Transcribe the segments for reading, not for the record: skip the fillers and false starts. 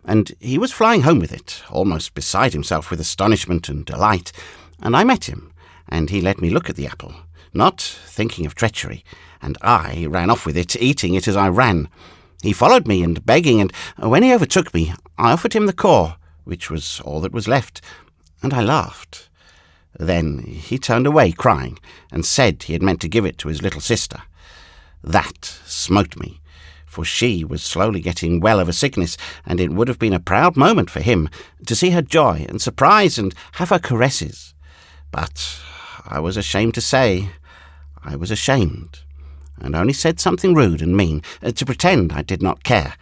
and he was flying home with it, almost beside himself with astonishment and delight, and I met him, and he let me look at the apple, not thinking of treachery, and I ran off with it, eating it as I ran. He followed me and begging, and when he overtook me, I offered him the core, which was all that was left, and I laughed. Then he turned away crying, and said he had meant to give it to his little sister. That smote me, for she was slowly getting well of a sickness, and it would have been a proud moment for him to see her joy and surprise and have her caresses. But I was ashamed to say I was ashamed, and only said something rude and mean, to pretend I did not care,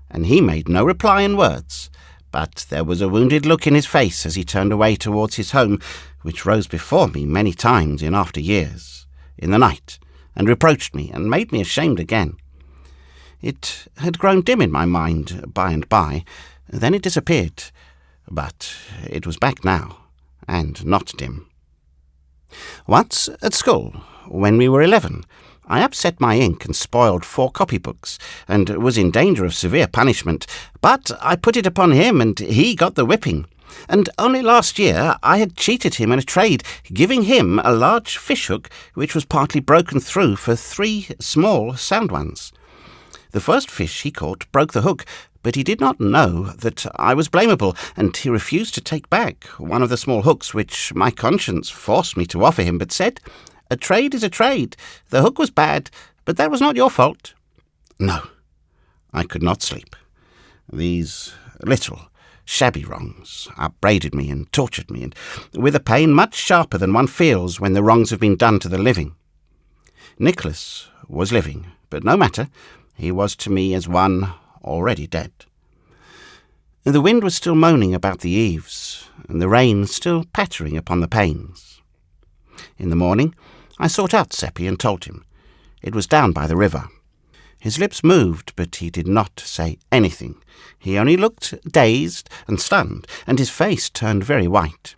and he made no reply in words, but there was a wounded look in his face as he turned away towards his home, which rose before me many times in after years, in the night, and reproached me and made me ashamed again. It had grown dim in my mind by and by, then it disappeared, but it was back now, and not dim. Once at school, when we were 11, I upset my ink and spoiled 4 copybooks, and was in danger of severe punishment, but I put it upon him, and he got the whipping. And only last year I had cheated him in a trade, giving him a large fishhook which was partly broken through for 3 small sound ones. The first fish he caught broke the hook, but he did not know that I was blamable, and he refused to take back one of the small hooks which my conscience forced me to offer him, but said, "A trade is a trade. The hook was bad, but that was not your fault." No, I could not sleep. These little, shabby wrongs upbraided me and tortured me, and with a pain much sharper than one feels when the wrongs have been done to the living. Nicholas was living, but no matter, he was to me as one already dead. The wind was still moaning about the eaves, and the rain still pattering upon the panes. In the morning, I sought out Seppi and told him. It was down by the river. His lips moved, but he did not say anything. He only looked dazed and stunned, and his face turned very white.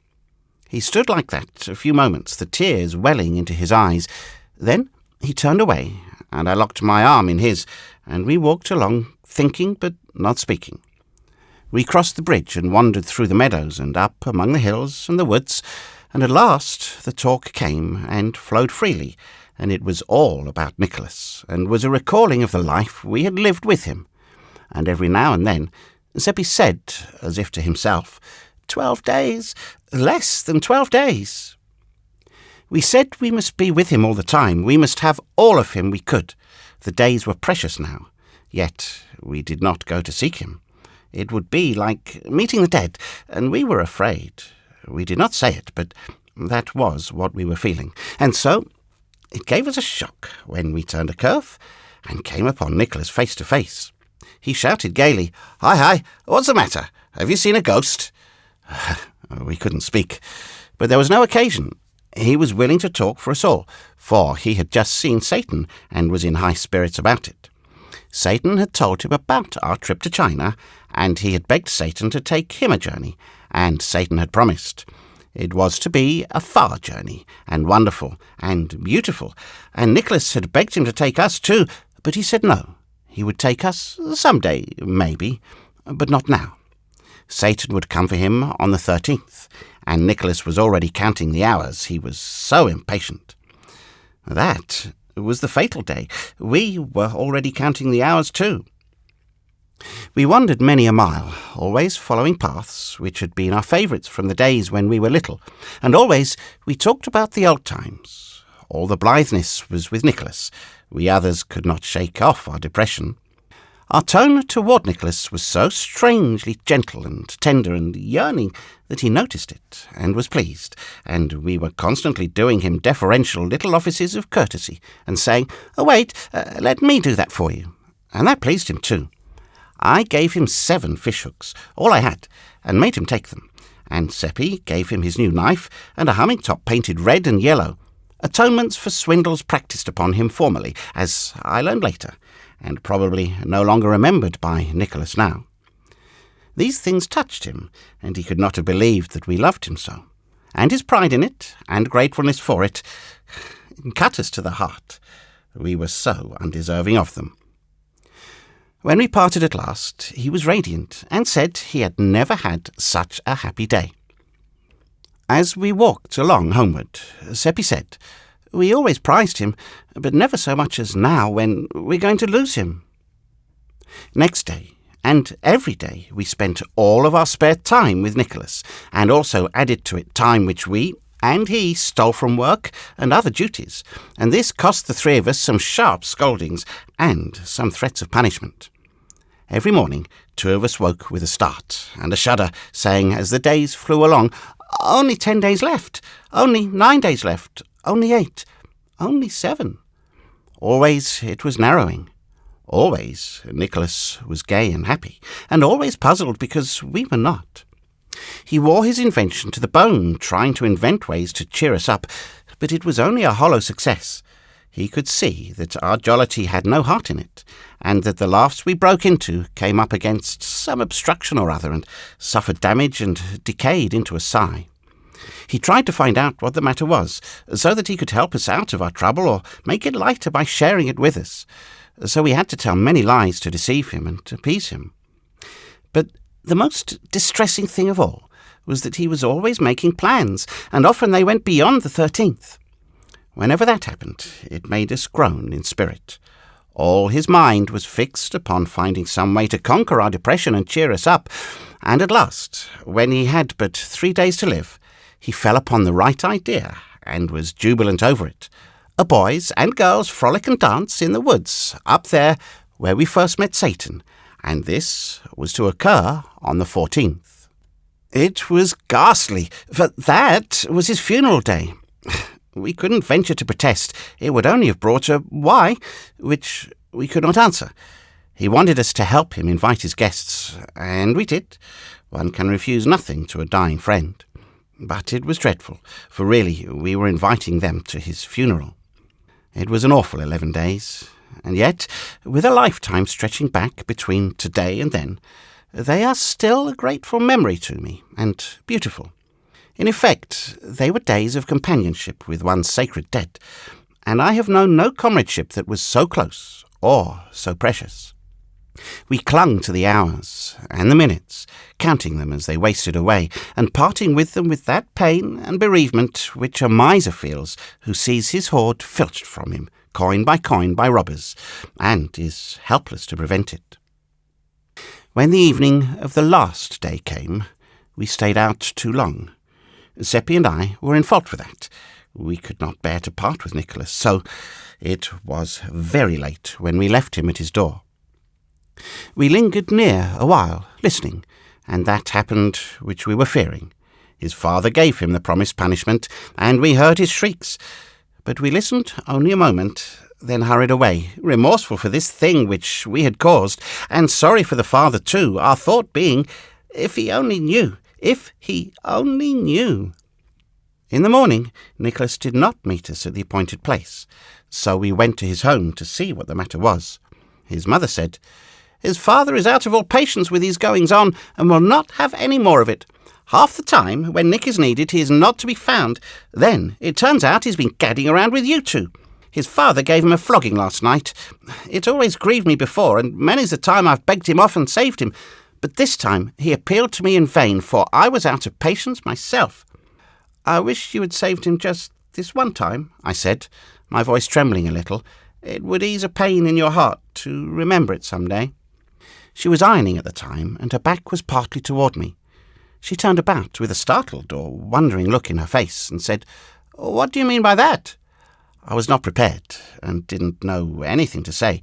He stood like that a few moments, the tears welling into his eyes. Then he turned away, and I locked my arm in his, and we walked along, thinking but not speaking. We crossed the bridge and wandered through the meadows and up among the hills and the woods, and at last the talk came and flowed freely, and it was all about Nicholas, and was a recalling of the life we had lived with him. And every now and then Seppi said, as if to himself, 12 days, less than 12 days. We said we must be with him all the time, we must have all of him we could. The days were precious now, yet we did not go to seek him. It would be like meeting the dead, and we were afraid. We did not say it, but that was what we were feeling. And so it gave us a shock when we turned a curve and came upon Nicholas face to face. He shouted gaily, "Hi, what's the matter? Have you seen a ghost?" We couldn't speak, but there was no occasion. He was willing to talk for us all, for he had just seen Satan and was in high spirits about it. Satan had told him about our trip to China, and he had begged Satan to take him a journey, and Satan had promised. It was to be a far journey, and wonderful, and beautiful, and Nicholas had begged him to take us too, but he said no. He would take us some day, maybe, but not now. Satan would come for him on the 13th, and Nicholas was already counting the hours. He was so impatient. That was the fatal day. We were already counting the hours too. We wandered many a mile, always following paths which had been our favourites from the days when we were little, and always we talked about the old times. All the blitheness was with Nicholas. We others could not shake off our depression. Our tone toward Nicholas was so strangely gentle and tender and yearning that he noticed it and was pleased, and we were constantly doing him deferential little offices of courtesy and saying, "Oh, wait, let me do that for you." And that pleased him too. I gave him 7 fishhooks, all I had, and made him take them, and Seppi gave him his new knife and a humming-top painted red and yellow, atonements for swindles practised upon him formerly, as I learned later, and probably no longer remembered by Nicholas now. These things touched him, and he could not have believed that we loved him so, and his pride in it, and gratefulness for it, cut us to the heart. We were so undeserving of them. When we parted at last, he was radiant and said he had never had such a happy day. As we walked along homeward, Seppi said, "We always prized him, but never so much as now when we're going to lose him." Next day, and every day, we spent all of our spare time with Nicholas, and also added to it time which we and he stole from work and other duties, and this cost the three of us some sharp scoldings and some threats of punishment. Every morning, two of us woke with a start and a shudder, saying as the days flew along, "Only 10 days left, only 9 days left, only 8, only 7. Always it was narrowing. Always Nicholas was gay and happy, and always puzzled because we were not. He wore his invention to the bone, trying to invent ways to cheer us up, but it was only a hollow success. He could see that our jollity had no heart in it, and that the laughs we broke into came up against some obstruction or other, and suffered damage and decayed into a sigh. He tried to find out what the matter was, so that he could help us out of our trouble or make it lighter by sharing it with us. So we had to tell many lies to deceive him and appease him. But the most distressing thing of all was that he was always making plans, and often they went beyond the 13th. Whenever that happened, it made us groan in spirit. All his mind was fixed upon finding some way to conquer our depression and cheer us up, and at last, when he had but 3 days to live, he fell upon the right idea and was jubilant over it. A boys and girls frolic and dance in the woods up there where we first met Satan, and this was to occur on the 14th. It was ghastly, for that was his funeral day. We couldn't venture to protest. It would only have brought a why, which we could not answer. He wanted us to help him invite his guests, and we did. One can refuse nothing to a dying friend. But it was dreadful, for really we were inviting them to his funeral. It was an awful 11 days, and yet, with a lifetime stretching back between today and then, they are still a grateful memory to me, and beautiful. In effect, they were days of companionship with one's sacred dead, and I have known no comradeship that was so close or so precious. We clung to the hours and the minutes, counting them as they wasted away, and parting with them with that pain and bereavement which a miser feels who sees his hoard filched from him, coin by robbers, and is helpless to prevent it. When the evening of the last day came, we stayed out too long. Seppi and I were in fault for that. We could not bear to part with Nicholas, so it was very late when we left him at his door. We lingered near a while, listening, and that happened which we were fearing. His father gave him the promised punishment, and we heard his shrieks. But we listened only a moment, then hurried away, remorseful for this thing which we had caused, and sorry for the father too, our thought being, if he only knew, if he only knew. In the morning, Nicholas did not meet us at the appointed place, so we went to his home to see what the matter was. His mother said, "His father is out of all patience with his goings-on, and will not have any more of it. Half the time, when Nick is needed, he is not to be found. Then it turns out he's been gadding around with you two. His father gave him a flogging last night. It always grieved me before, and many's the time I've begged him off and saved him. But this time he appealed to me in vain, for I was out of patience myself." "I wish you had saved him just this one time," I said, my voice trembling a little. "It would ease a pain in your heart to remember it some day." She was ironing at the time, and her back was partly toward me. She turned about with a startled or wondering look in her face, and said, "What do you mean by that?" I was not prepared, and didn't know anything to say,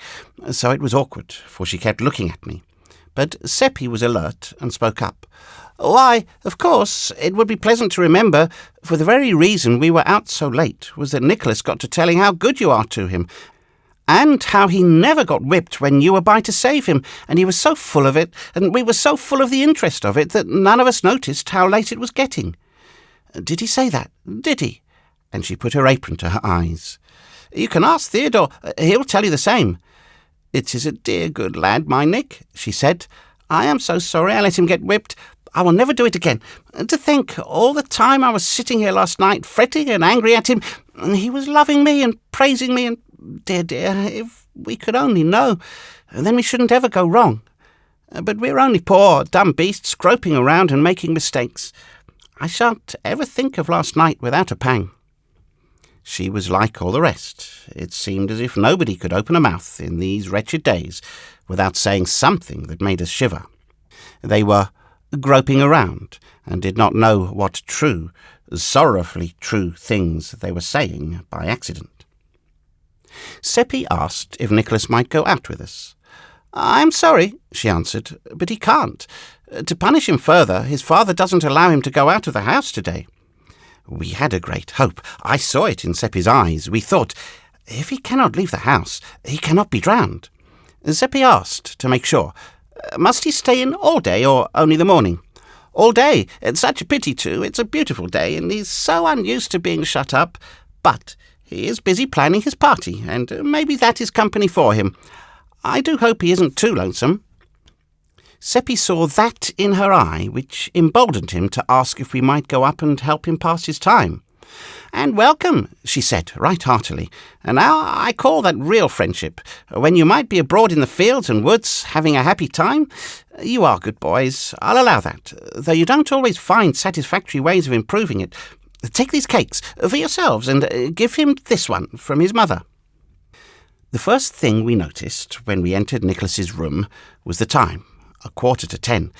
so it was awkward, for she kept looking at me. But Seppi was alert, and spoke up. "Why, of course, it would be pleasant to remember, for the very reason we were out so late was that Nicholas got to telling how good you are to him, and how he never got whipped when you were by to save him, and he was so full of it, and we were so full of the interest of it, that none of us noticed how late it was getting." "Did he say that? Did he?" And she put her apron to her eyes. "You can ask Theodore. He'll tell you the same." "It is a dear good lad, my Nick," she said. "I am so sorry I let him get whipped. I will never do it again. To think, all the time I was sitting here last night, fretting and angry at him, and he was loving me and praising me and Dear, dear, if we could only know, then we shouldn't ever go wrong. But we're only poor, dumb beasts groping around and making mistakes. I shan't ever think of last night without a pang." She was like all the rest. It seemed as if nobody could open a mouth in these wretched days without saying something that made us shiver. They were groping around and did not know what true, sorrowfully true things they were saying by accident. Seppi asked if Nicholas might go out with us. "I'm sorry," she answered, "but he can't. To punish him further, his father doesn't allow him to go out of the house today." We had a great hope. I saw it in Seppi's eyes. We thought, if he cannot leave the house, he cannot be drowned. Seppi asked, to make sure, "Must he stay in all day or only the morning?" "All day. It's such a pity too. It's a beautiful day, and he's so unused to being shut up. But he is busy planning his party, and maybe that is company for him. I do hope he isn't too lonesome." Seppi saw that in her eye which emboldened him to ask if we might go up and help him pass his time. "And welcome," she said, right heartily. "And now I call that real friendship, when you might be abroad in the fields and woods having a happy time. You are good boys, I'll allow that, though you don't always find satisfactory ways of improving it. Take these cakes for yourselves and give him this one from his mother." The first thing we noticed when we entered Nicholas's room was the time, 9:45.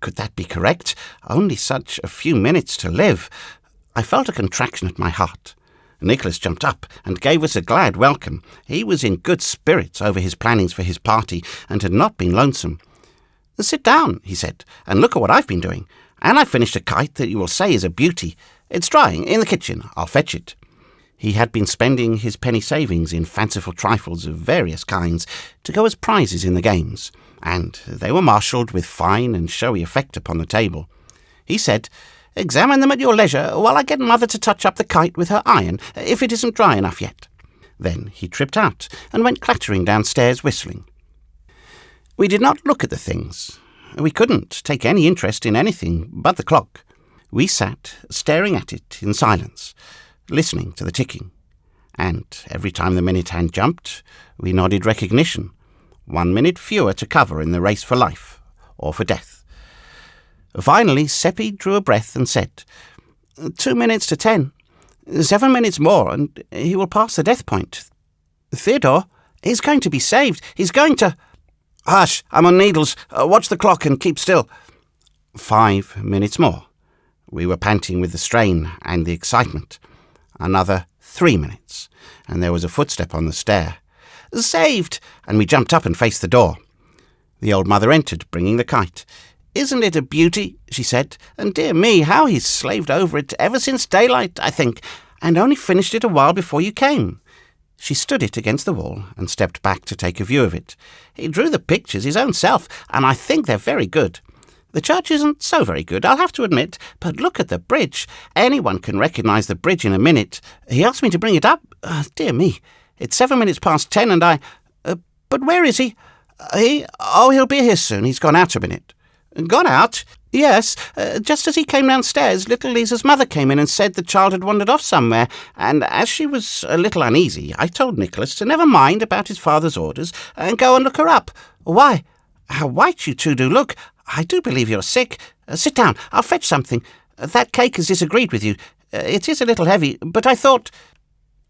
Could that be correct? Only such a few minutes to live. I felt a contraction at my heart. Nicholas jumped up and gave us a glad welcome. He was in good spirits over his plannings for his party and had not been lonesome. "Sit down," he said, "and look at what I've been doing. And I've finished a kite that you will say is a beauty. It's drying in the kitchen. I'll fetch it." He had been spending his penny savings in fanciful trifles of various kinds to go as prizes in the games, and they were marshalled with fine and showy effect upon the table. He said, "Examine them at your leisure while I get Mother to touch up the kite with her iron, if it isn't dry enough yet." Then he tripped out and went clattering downstairs whistling. We did not look at the things. We couldn't take any interest in anything but the clock. We sat staring at it in silence, listening to the ticking. And every time the minute hand jumped, we nodded recognition. 1 minute fewer to cover in the race for life, or for death. Finally, Seppi drew a breath and said, 2 minutes to 10. 7 minutes more, and he will pass the death point. Theodore, he's going to be saved. He's going to... Hush, I'm on needles. Watch the clock and keep still. 5 minutes more. We were panting with the strain and the excitement. Another 3 minutes, and there was a footstep on the stair. "Saved!" And we jumped up and faced the door. The old mother entered, bringing the kite. "Isn't it a beauty?" she said. "And dear me, how he's slaved over it ever since daylight, I think, and only finished it a while before you came." She stood it against the wall and stepped back to take a view of it. "He drew the pictures his own self, and I think they're very good. The church isn't so very good, I'll have to admit, but look at the bridge. Anyone can recognise the bridge in a minute. He asked me to bring it up. Dear me, it's 7 minutes past 10 and I... but where is he? He'll be here soon. He's gone out a minute." "Gone out?" "Yes, just as he came downstairs, little Lisa's mother came in and said the child had wandered off somewhere, and as she was a little uneasy, I told Nicholas to never mind about his father's orders and go and look her up. Why, how white you two do look. I do believe you're sick. Sit down, I'll fetch something. That cake has disagreed with you. It is a little heavy, but I thought—"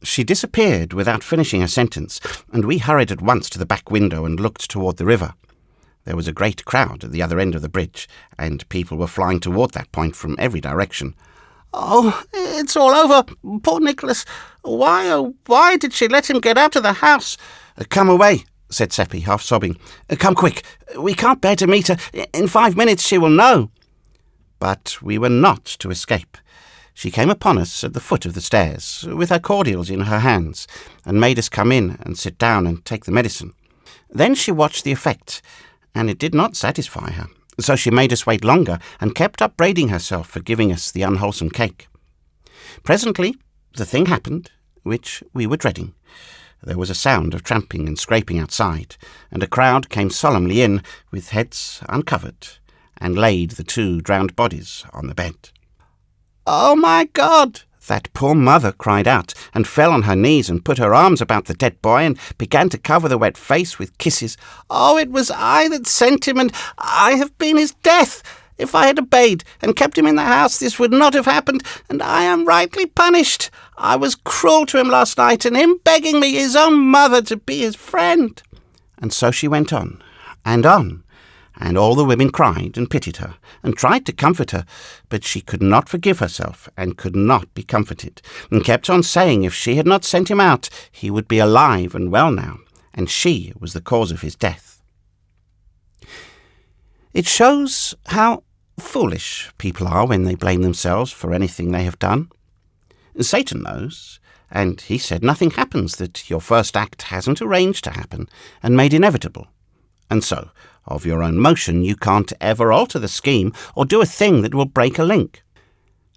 She disappeared without finishing her sentence, and we hurried at once to the back window and looked toward the river. There was a great crowd at the other end of the bridge, and people were flying toward that point from every direction. "Oh, it's all over. Poor Nicholas. Why, oh, why did she let him get out of the house?" "Come away," said Seppi, half sobbing. "Come quick. We can't bear to meet her. In 5 minutes she will know." But we were not to escape. She came upon us at the foot of the stairs, with her cordials in her hands, and made us come in and sit down and take the medicine. Then she watched the effect, and it did not satisfy her, so she made us wait longer and kept upbraiding herself for giving us the unwholesome cake. Presently the thing happened, which we were dreading. There was a sound of tramping and scraping outside, and a crowd came solemnly in, with heads uncovered, and laid the 2 drowned bodies on the bed. "Oh, my God!" That poor mother cried out and fell on her knees and put her arms about the dead boy and began to cover the wet face with kisses. "Oh, it was I that sent him, and I have been his death. If I had obeyed and kept him in the house, this would not have happened, and I am rightly punished. I was cruel to him last night, and him begging me, his own mother, to be his friend." And so she went on, and all the women cried and pitied her, and tried to comfort her, but she could not forgive herself, and could not be comforted, and kept on saying if she had not sent him out, he would be alive and well now, and she was the cause of his death. It shows how foolish people are when they blame themselves for anything they have done. Satan knows, and he said nothing happens that your first act hasn't arranged to happen and made inevitable. And so, of your own motion, you can't ever alter the scheme or do a thing that will break a link.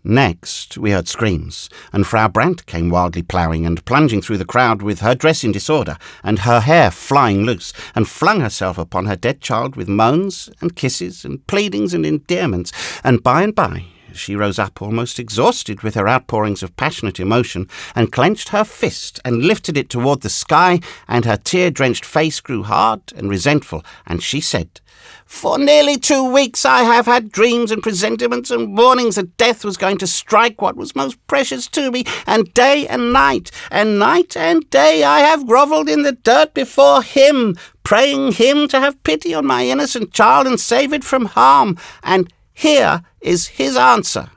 Next, we heard screams, and Frau Brandt came wildly ploughing and plunging through the crowd with her dress in disorder and her hair flying loose, and flung herself upon her dead child with moans and kisses and pleadings and endearments, and by she rose up almost exhausted with her outpourings of passionate emotion, and clenched her fist and lifted it toward the sky, and her tear-drenched face grew hard and resentful, and she said, "For nearly 2 weeks I have had dreams and presentiments and warnings that death was going to strike what was most precious to me, and day and night and day I have grovelled in the dirt before him, praying him to have pity on my innocent child and save it from harm, and here is his answer."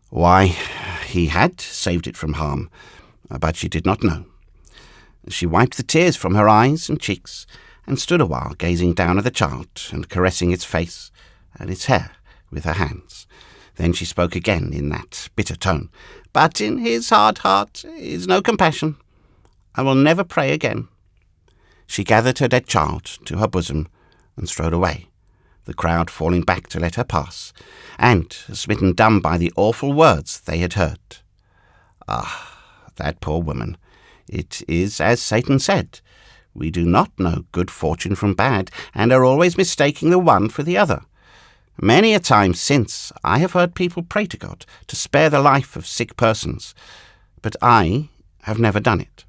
Why, he had saved it from harm, but she did not know. She wiped the tears from her eyes and cheeks, and stood a while gazing down at the child and caressing its face and its hair with her hands. Then she spoke again in that bitter tone. "But in his hard heart is no compassion. I will never pray again." She gathered her dead child to her bosom and strode away, the crowd falling back to let her pass, and smitten dumb by the awful words they had heard. Ah, that poor woman! It is as Satan said. We do not know good fortune from bad, and are always mistaking the one for the other. Many a time since I have heard people pray to God to spare the life of sick persons, but I have never done it.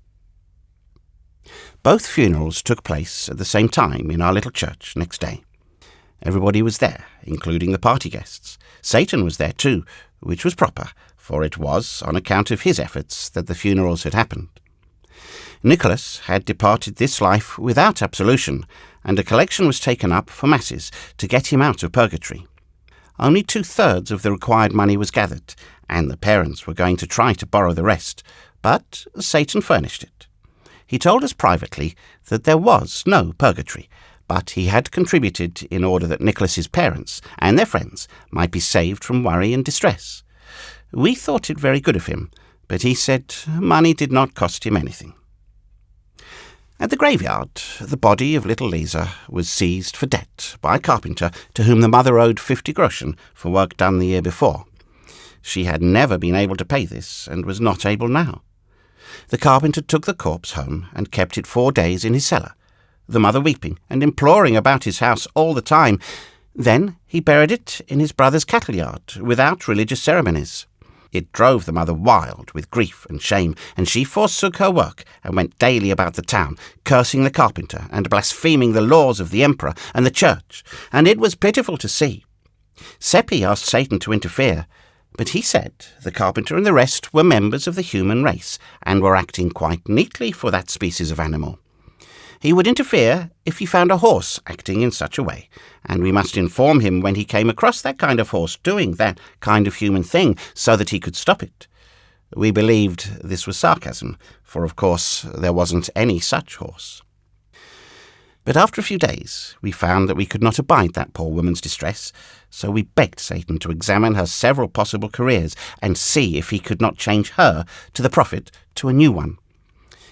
Both funerals took place at the same time in our little church next day. Everybody was there, including the party guests. Satan was there too, which was proper, for it was on account of his efforts that the funerals had happened. Nicholas had departed this life without absolution, and a collection was taken up for masses to get him out of purgatory. Only 2/3 of the required money was gathered, and the parents were going to try to borrow the rest, but Satan furnished it. He told us privately that there was no purgatory, but he had contributed in order that Nicholas's parents and their friends might be saved from worry and distress. We thought it very good of him, but he said money did not cost him anything. At the graveyard, the body of little Lisa was seized for debt by a carpenter to whom the mother owed 50 groschen for work done the year before. She had never been able to pay this, and was not able now. The carpenter took the corpse home and kept it 4 days in his cellar, the mother weeping and imploring about his house all the time. Then he buried it in his brother's cattle yard without religious ceremonies. It drove the mother wild with grief and shame, and she forsook her work and went daily about the town, cursing the carpenter and blaspheming the laws of the emperor and the church, and it was pitiful to see. Seppi asked Satan to interfere, but he said the carpenter and the rest were members of the human race, and were acting quite neatly for that species of animal. He would interfere if he found a horse acting in such a way, and we must inform him when he came across that kind of horse doing that kind of human thing, so that he could stop it. We believed this was sarcasm, for of course there wasn't any such horse. But after a few days we found that we could not abide that poor woman's distress, so we begged Satan to examine her several possible careers, and see if he could not change her to the prophet to a new one.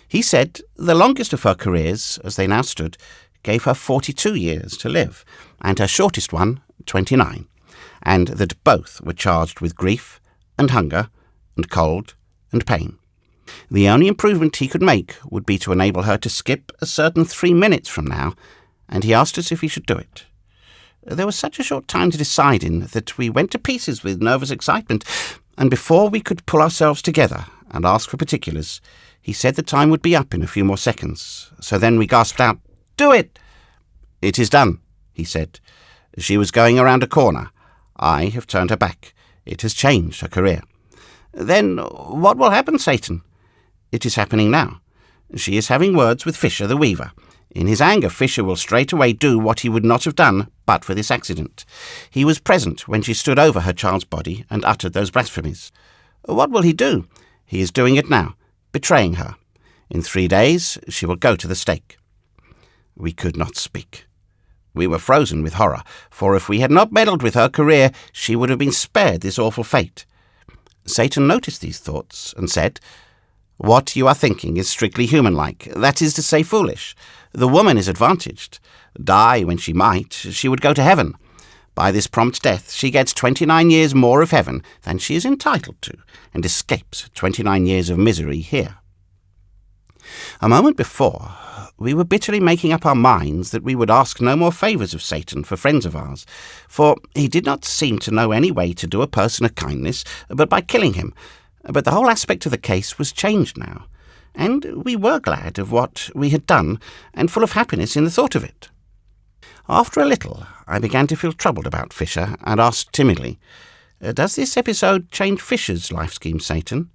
He said the longest of her careers, as they now stood, gave her 42 years to live, and her shortest one 29, and that both were charged with grief and hunger and cold and pain. The only improvement he could make would be to enable her to skip a certain 3 minutes from now, and he asked us if he should do it. There was such a short time to decide in that we went to pieces with nervous excitement, and before we could pull ourselves together and ask for particulars, he said the time would be up in a few more seconds. So then we gasped out, "Do it!" "It is done," he said. "She was going around a corner. I have turned her back. It has changed her career." "Then what will happen, Satan?" "It is happening now. She is having words with Fisher the weaver. In his anger, Fisher will straightway do what he would not have done but for this accident. He was present when she stood over her child's body and uttered those blasphemies. What will he do? He is doing it now, betraying her. In 3 days she will go to the stake." We could not speak. We were frozen with horror, for if we had not meddled with her career, she would have been spared this awful fate. Satan noticed these thoughts and said, "What you are thinking is strictly human-like, that is to say foolish. The woman is advantaged. Die when she might, she would go to heaven. By this prompt death she gets 29 years more of heaven than she is entitled to, and escapes 29 years of misery here." A moment before, we were bitterly making up our minds that we would ask no more favours of Satan for friends of ours, for he did not seem to know any way to do a person a kindness but by killing him. But the whole aspect of the case was changed now, and we were glad of what we had done and full of happiness in the thought of it. After a little, I began to feel troubled about Fisher and asked timidly, "Does this episode change Fisher's life scheme, Satan?"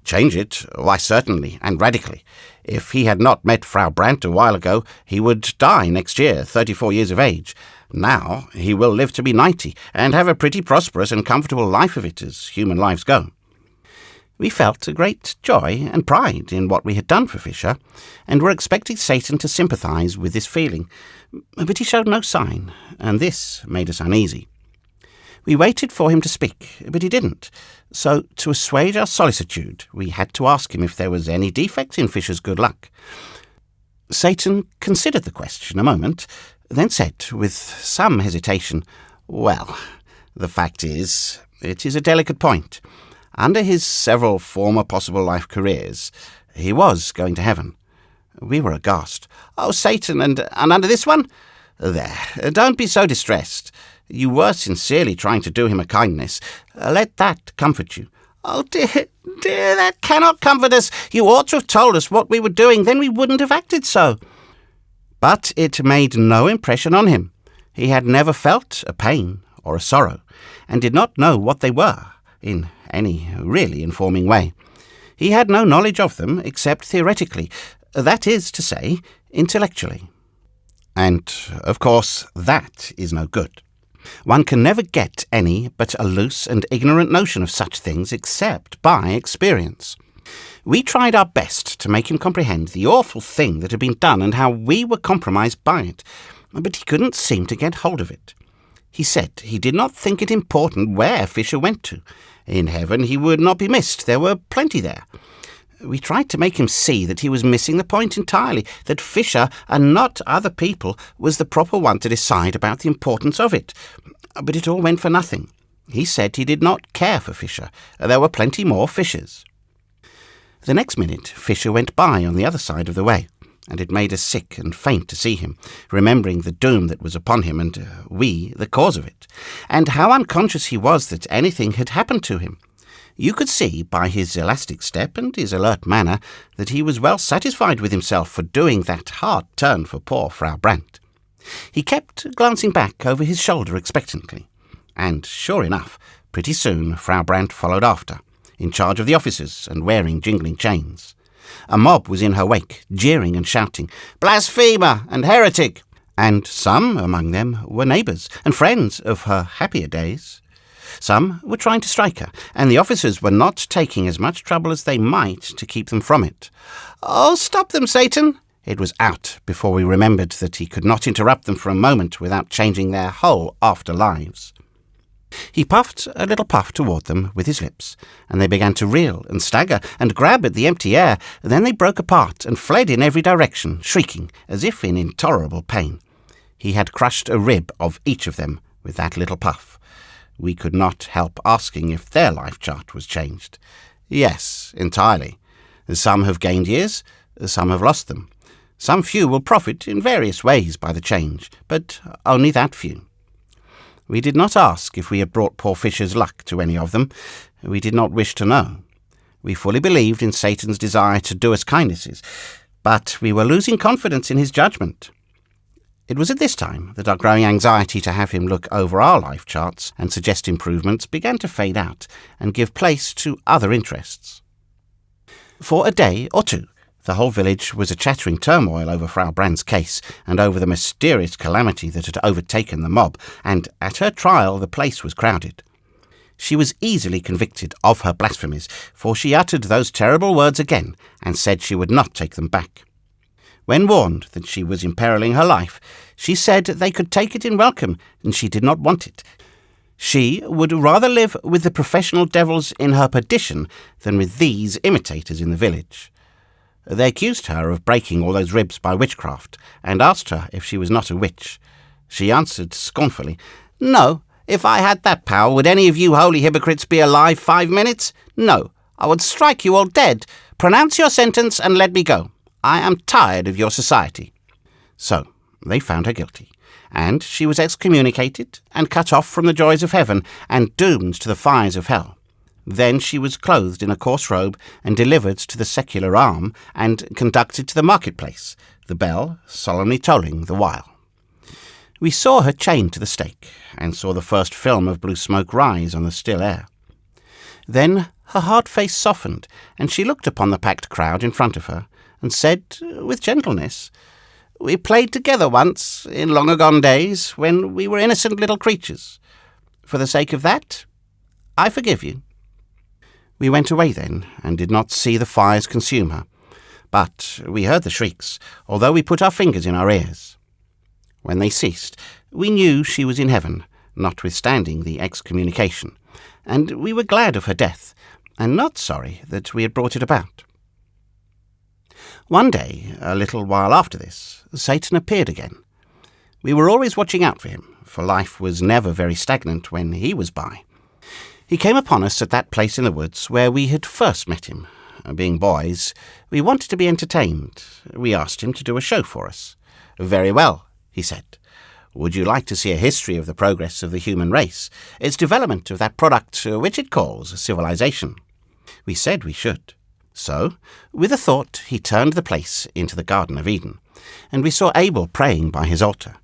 "Change it? Why, certainly, and radically. If he had not met Frau Brandt a while ago, he would die next year, 34 years of age. Now he will live to be 90, and have a pretty prosperous and comfortable life of it, as human lives go." We felt a great joy and pride in what we had done for Fisher, and were expecting Satan to sympathise with this feeling, but he showed no sign, and this made us uneasy. We waited for him to speak, but he didn't, so to assuage our solicitude, we had to ask him if there was any defect in Fisher's good luck. Satan considered the question a moment, then said, with some hesitation, "Well, the fact is, it is a delicate point. Under his several former possible life careers, he was going to heaven." We were aghast. "Oh, Satan, and under this one? There, don't be so distressed. You were sincerely trying to do him a kindness. Let that comfort you." "Oh, dear, that cannot comfort us. You ought to have told us what we were doing, then we wouldn't have acted so." But it made no impression on him. He had never felt a pain or a sorrow, and did not know what they were in any really informing way. He had no knowledge of them except theoretically, that is to say, intellectually. And, of course, that is no good. One can never get any but a loose and ignorant notion of such things except by experience. We tried our best to make him comprehend the awful thing that had been done and how we were compromised by it, but he couldn't seem to get hold of it. He said he did not think it important where Fisher went to. In heaven he would not be missed. There were plenty there. We tried to make him see that he was missing the point entirely, that Fisher, and not other people, was the proper one to decide about the importance of it. But it all went for nothing. He said he did not care for Fisher. There were plenty more Fishers. The next minute Fisher went by on the other side of the way, and it made us sick and faint to see him, remembering the doom that was upon him, and we the cause of it, and how unconscious he was that anything had happened to him. You could see by his elastic step and his alert manner that he was well satisfied with himself for doing that hard turn for poor Frau Brandt. He kept glancing back over his shoulder expectantly, and sure enough, pretty soon Frau Brandt followed after, in charge of the officers and wearing jingling chains. A mob was in her wake, jeering and shouting, "Blasphemer and heretic!" and some among them were neighbours and friends of her happier days. Some were trying to strike her, and the officers were not taking as much trouble as they might to keep them from it. "Oh, stop them, Satan!" It was out before we remembered that he could not interrupt them for a moment without changing their whole after-lives. He puffed a little puff toward them with his lips, and they began to reel and stagger and grab at the empty air. Then they broke apart and fled in every direction, shrieking, as if in intolerable pain. He had crushed a rib of each of them with that little puff. We could not help asking if their life chart was changed. Yes, entirely. Some have gained years, some have lost them. Some few will profit in various ways by the change, but only that few. We did not ask if we had brought poor Fisher's luck to any of them. We did not wish to know. We fully believed in Satan's desire to do us kindnesses, but we were losing confidence in his judgment. It was at this time that our growing anxiety to have him look over our life charts and suggest improvements began to fade out and give place to other interests. For a day or two, the whole village was a chattering turmoil over Frau Brand's case and over the mysterious calamity that had overtaken the mob, and at her trial the place was crowded. She was easily convicted of her blasphemies, for she uttered those terrible words again and said she would not take them back. When warned that she was imperiling her life, she said they could take it in welcome, and she did not want it. She would rather live with the professional devils in her perdition than with these imitators in the village. They accused her of breaking all those ribs by witchcraft, and asked her if she was not a witch. She answered scornfully, "No, if I had that power, would any of you holy hypocrites be alive 5 minutes? No, I would strike you all dead. Pronounce your sentence and let me go. I am tired of your society." So they found her guilty, and she was excommunicated and cut off from the joys of heaven and doomed to the fires of hell. Then she was clothed in a coarse robe and delivered to the secular arm and conducted to the marketplace, the bell solemnly tolling the while. We saw her chained to the stake, and saw the first film of blue smoke rise on the still air. Then her hard face softened, and she looked upon the packed crowd in front of her, and said with gentleness, "We played together once, in long-agone days, when we were innocent little creatures. For the sake of that, I forgive you." We went away then, and did not see the fires consume her, but we heard the shrieks, although we put our fingers in our ears. When they ceased, we knew she was in heaven, notwithstanding the excommunication, and we were glad of her death, and not sorry that we had brought it about. One day, a little while after this, Satan appeared again. We were always watching out for him, for life was never very stagnant when he was by. He came upon us at that place in the woods where we had first met him. Being boys, we wanted to be entertained. We asked him to do a show for us. "Very well," he said. "Would you like to see a history of the progress of the human race, its development of that product which it calls civilization?" We said we should. So, with a thought, he turned the place into the Garden of Eden, and we saw Abel praying by his altar.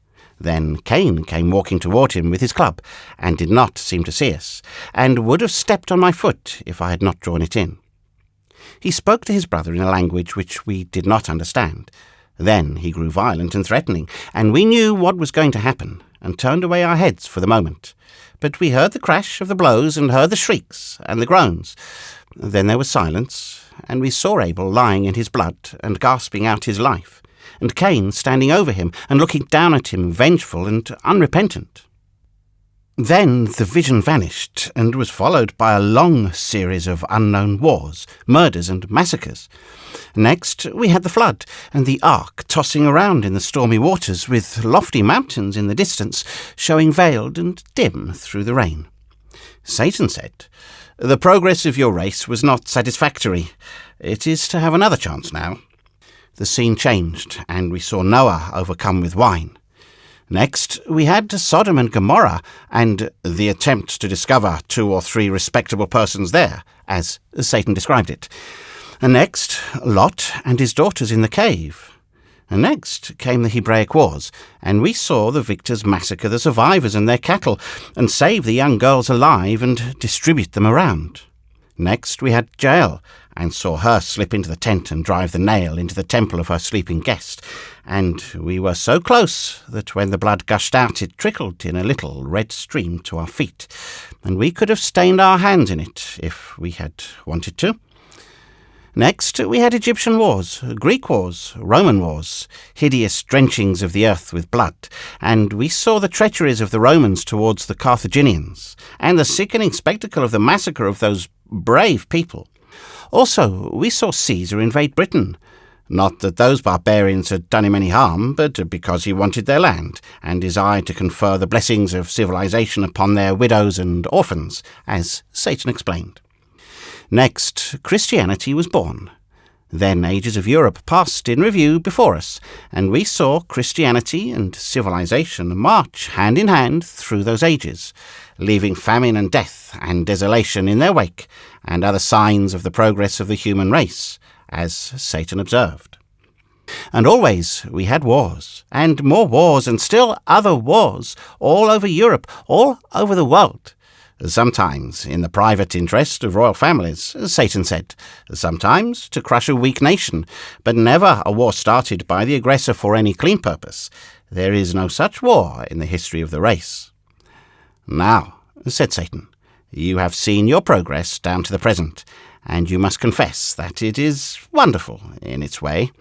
Then Cain came walking toward him with his club, and did not seem to see us, and would have stepped on my foot if I had not drawn it in. He spoke to his brother in a language which we did not understand. Then he grew violent and threatening, and we knew what was going to happen, and turned away our heads for the moment. But we heard the crash of the blows, and heard the shrieks and the groans. Then there was silence, and we saw Abel lying in his blood and gasping out his life, and Cain standing over him and looking down at him, vengeful and unrepentant. Then the vision vanished, and was followed by a long series of unknown wars, murders and massacres. Next we had the flood, and the ark tossing around in the stormy waters, with lofty mountains in the distance, showing veiled and dim through the rain. Satan said, "The progress of your race was not satisfactory. It is to have another chance now." The scene changed, and we saw Noah overcome with wine. Next, we had Sodom and Gomorrah, and the attempt to discover 2 or 3 respectable persons there, as Satan described it. And next, Lot and his daughters in the cave. And next came the Hebraic Wars, and we saw the victors massacre the survivors and their cattle, and save the young girls alive and distribute them around. Next we had Jael, and saw her slip into the tent and drive the nail into the temple of her sleeping guest. And we were so close that when the blood gushed out, it trickled in a little red stream to our feet, and we could have stained our hands in it if we had wanted to. Next, we had Egyptian wars, Greek wars, Roman wars, hideous drenchings of the earth with blood, and we saw the treacheries of the Romans towards the Carthaginians, and the sickening spectacle of the massacre of those brave people. Also, we saw Caesar invade Britain. Not that those barbarians had done him any harm, but because he wanted their land, and desired to confer the blessings of civilization upon their widows and orphans, as Satan explained. Next, Christianity was born. Then ages of Europe passed in review before us, and we saw Christianity and civilization march hand in hand through those ages, leaving famine and death and desolation in their wake, and other signs of the progress of the human race, as Satan observed. And always we had wars, and more wars, and still other wars, all over Europe, all over the world. Sometimes in the private interest of royal families, Satan said, sometimes to crush a weak nation, but never a war started by the aggressor for any clean purpose. There is no such war in the history of the race. Now, said Satan, you have seen your progress down to the present, and you must confess that it is wonderful in its way.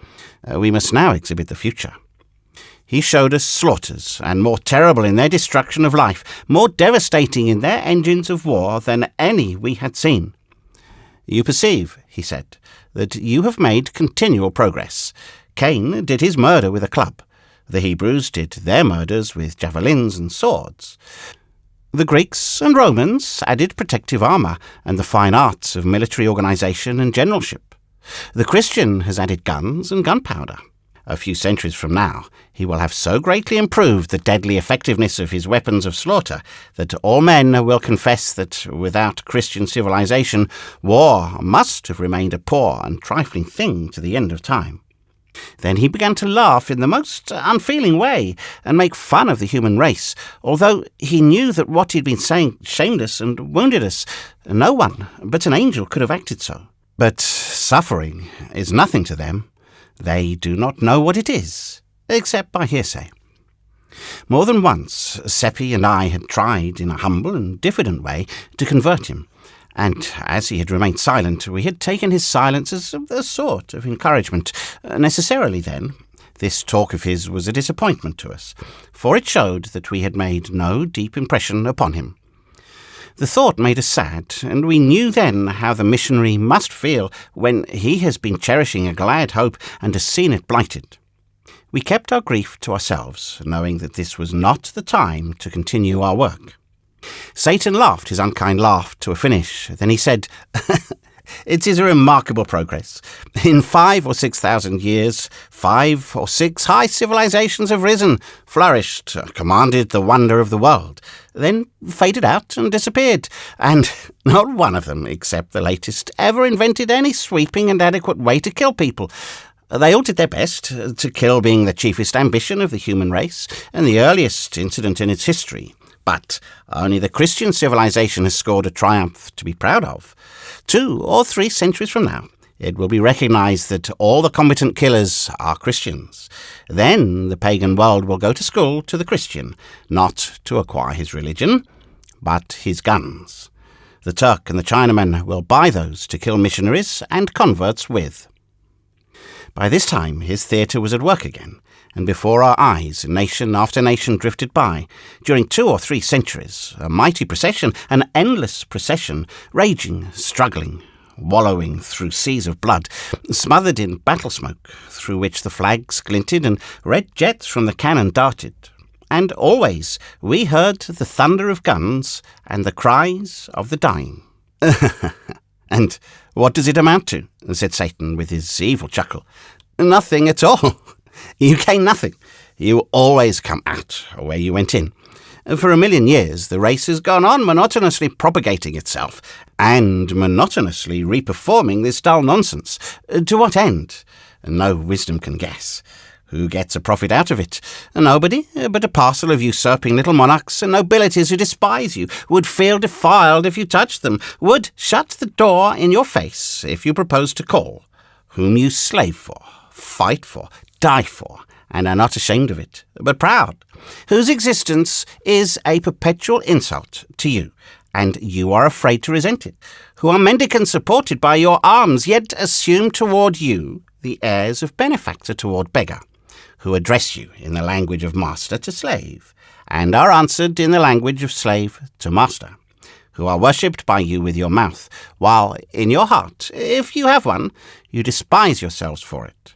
We must now exhibit the future. He showed us slaughters, and more terrible in their destruction of life, more devastating in their engines of war than any we had seen. You perceive, he said, that you have made continual progress. Cain did his murder with a club. The Hebrews did their murders with javelins and swords. The Greeks and Romans added protective armour and the fine arts of military organisation and generalship. The Christian has added guns and gunpowder. A few centuries from now, he will have so greatly improved the deadly effectiveness of his weapons of slaughter that all men will confess that without Christian civilization, war must have remained a poor and trifling thing to the end of time. Then he began to laugh in the most unfeeling way and make fun of the human race, although he knew that what he'd been saying shamed us and wounded us. No one but an angel could have acted so. But suffering is nothing to them. They do not know what it is, except by hearsay. More than once, Seppi and I had tried, in a humble and diffident way, to convert him, and as he had remained silent, we had taken his silence as a sort of encouragement. Necessarily, then, this talk of his was a disappointment to us, for it showed that we had made no deep impression upon him. The thought made us sad, and we knew then how the missionary must feel when he has been cherishing a glad hope and has seen it blighted. We kept our grief to ourselves, knowing that this was not the time to continue our work. Satan laughed his unkind laugh to a finish. Then he said, It is a remarkable progress. In 5,000 or 6,000 years, 5 or 6 high civilizations have risen, flourished, commanded the wonder of the world, then faded out and disappeared, and not one of them, except the latest, ever invented any sweeping and adequate way to kill people. They all did their best, to kill being the chiefest ambition of the human race, and the earliest incident in its history. But only the Christian civilization has scored a triumph to be proud of. 2 or 3 centuries from now, it will be recognized that all the combatant killers are Christians. Then the pagan world will go to school to the Christian, not to acquire his religion, but his guns. The Turk and the Chinaman will buy those to kill missionaries and converts with. By this time his theatre was at work again, and before our eyes nation after nation drifted by. During 2 or 3 centuries, a mighty procession, an endless procession, raging, struggling, wallowing through seas of blood, smothered in battle smoke, through which the flags glinted and red jets from the cannon darted. And always we heard the thunder of guns and the cries of the dying. And what does it amount to? Said Satan with his evil chuckle. Nothing at all. You gain nothing. You always come out where you went in. For 1,000,000 years, the race has gone on monotonously propagating itself, and monotonously reperforming this dull nonsense. To what end? No wisdom can guess. Who gets a profit out of it? Nobody, but a parcel of usurping little monarchs and nobilities who despise you, would feel defiled if you touched them, would shut the door in your face if you proposed to call, whom you slave for, fight for, die for, and are not ashamed of it, but proud, whose existence is a perpetual insult to you, and you are afraid to resent it, who are mendicants supported by your alms, yet assume toward you the airs of benefactor toward beggar, who address you in the language of master to slave, and are answered in the language of slave to master, who are worshipped by you with your mouth, while in your heart, if you have one, you despise yourselves for it.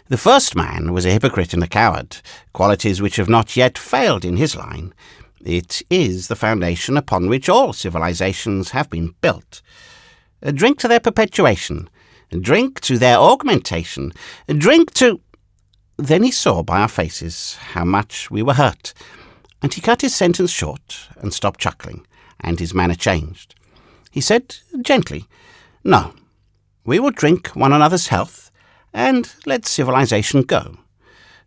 The first man was a hypocrite and a coward, qualities which have not yet failed in his line. It is the foundation upon which all civilizations have been built. Drink to their perpetuation. Drink to their augmentation. Drink to—" Then he saw by our faces how much we were hurt, and he cut his sentence short and stopped chuckling, and his manner changed. He said gently, "No, we will drink one another's health, and let civilization go.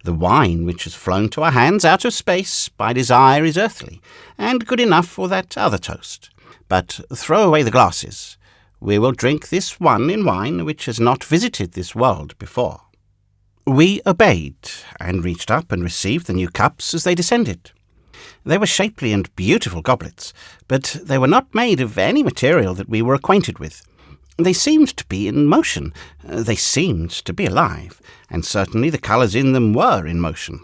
The wine which has flown to our hands out of space by desire is earthly, and good enough for that other toast. But throw away the glasses. We will drink this one in wine which has not visited this world before." We obeyed, and reached up and received the new cups as they descended. They were shapely and beautiful goblets, but they were not made of any material that we were acquainted with. They seemed to be in motion. They seemed to be alive, and certainly the colours in them were in motion.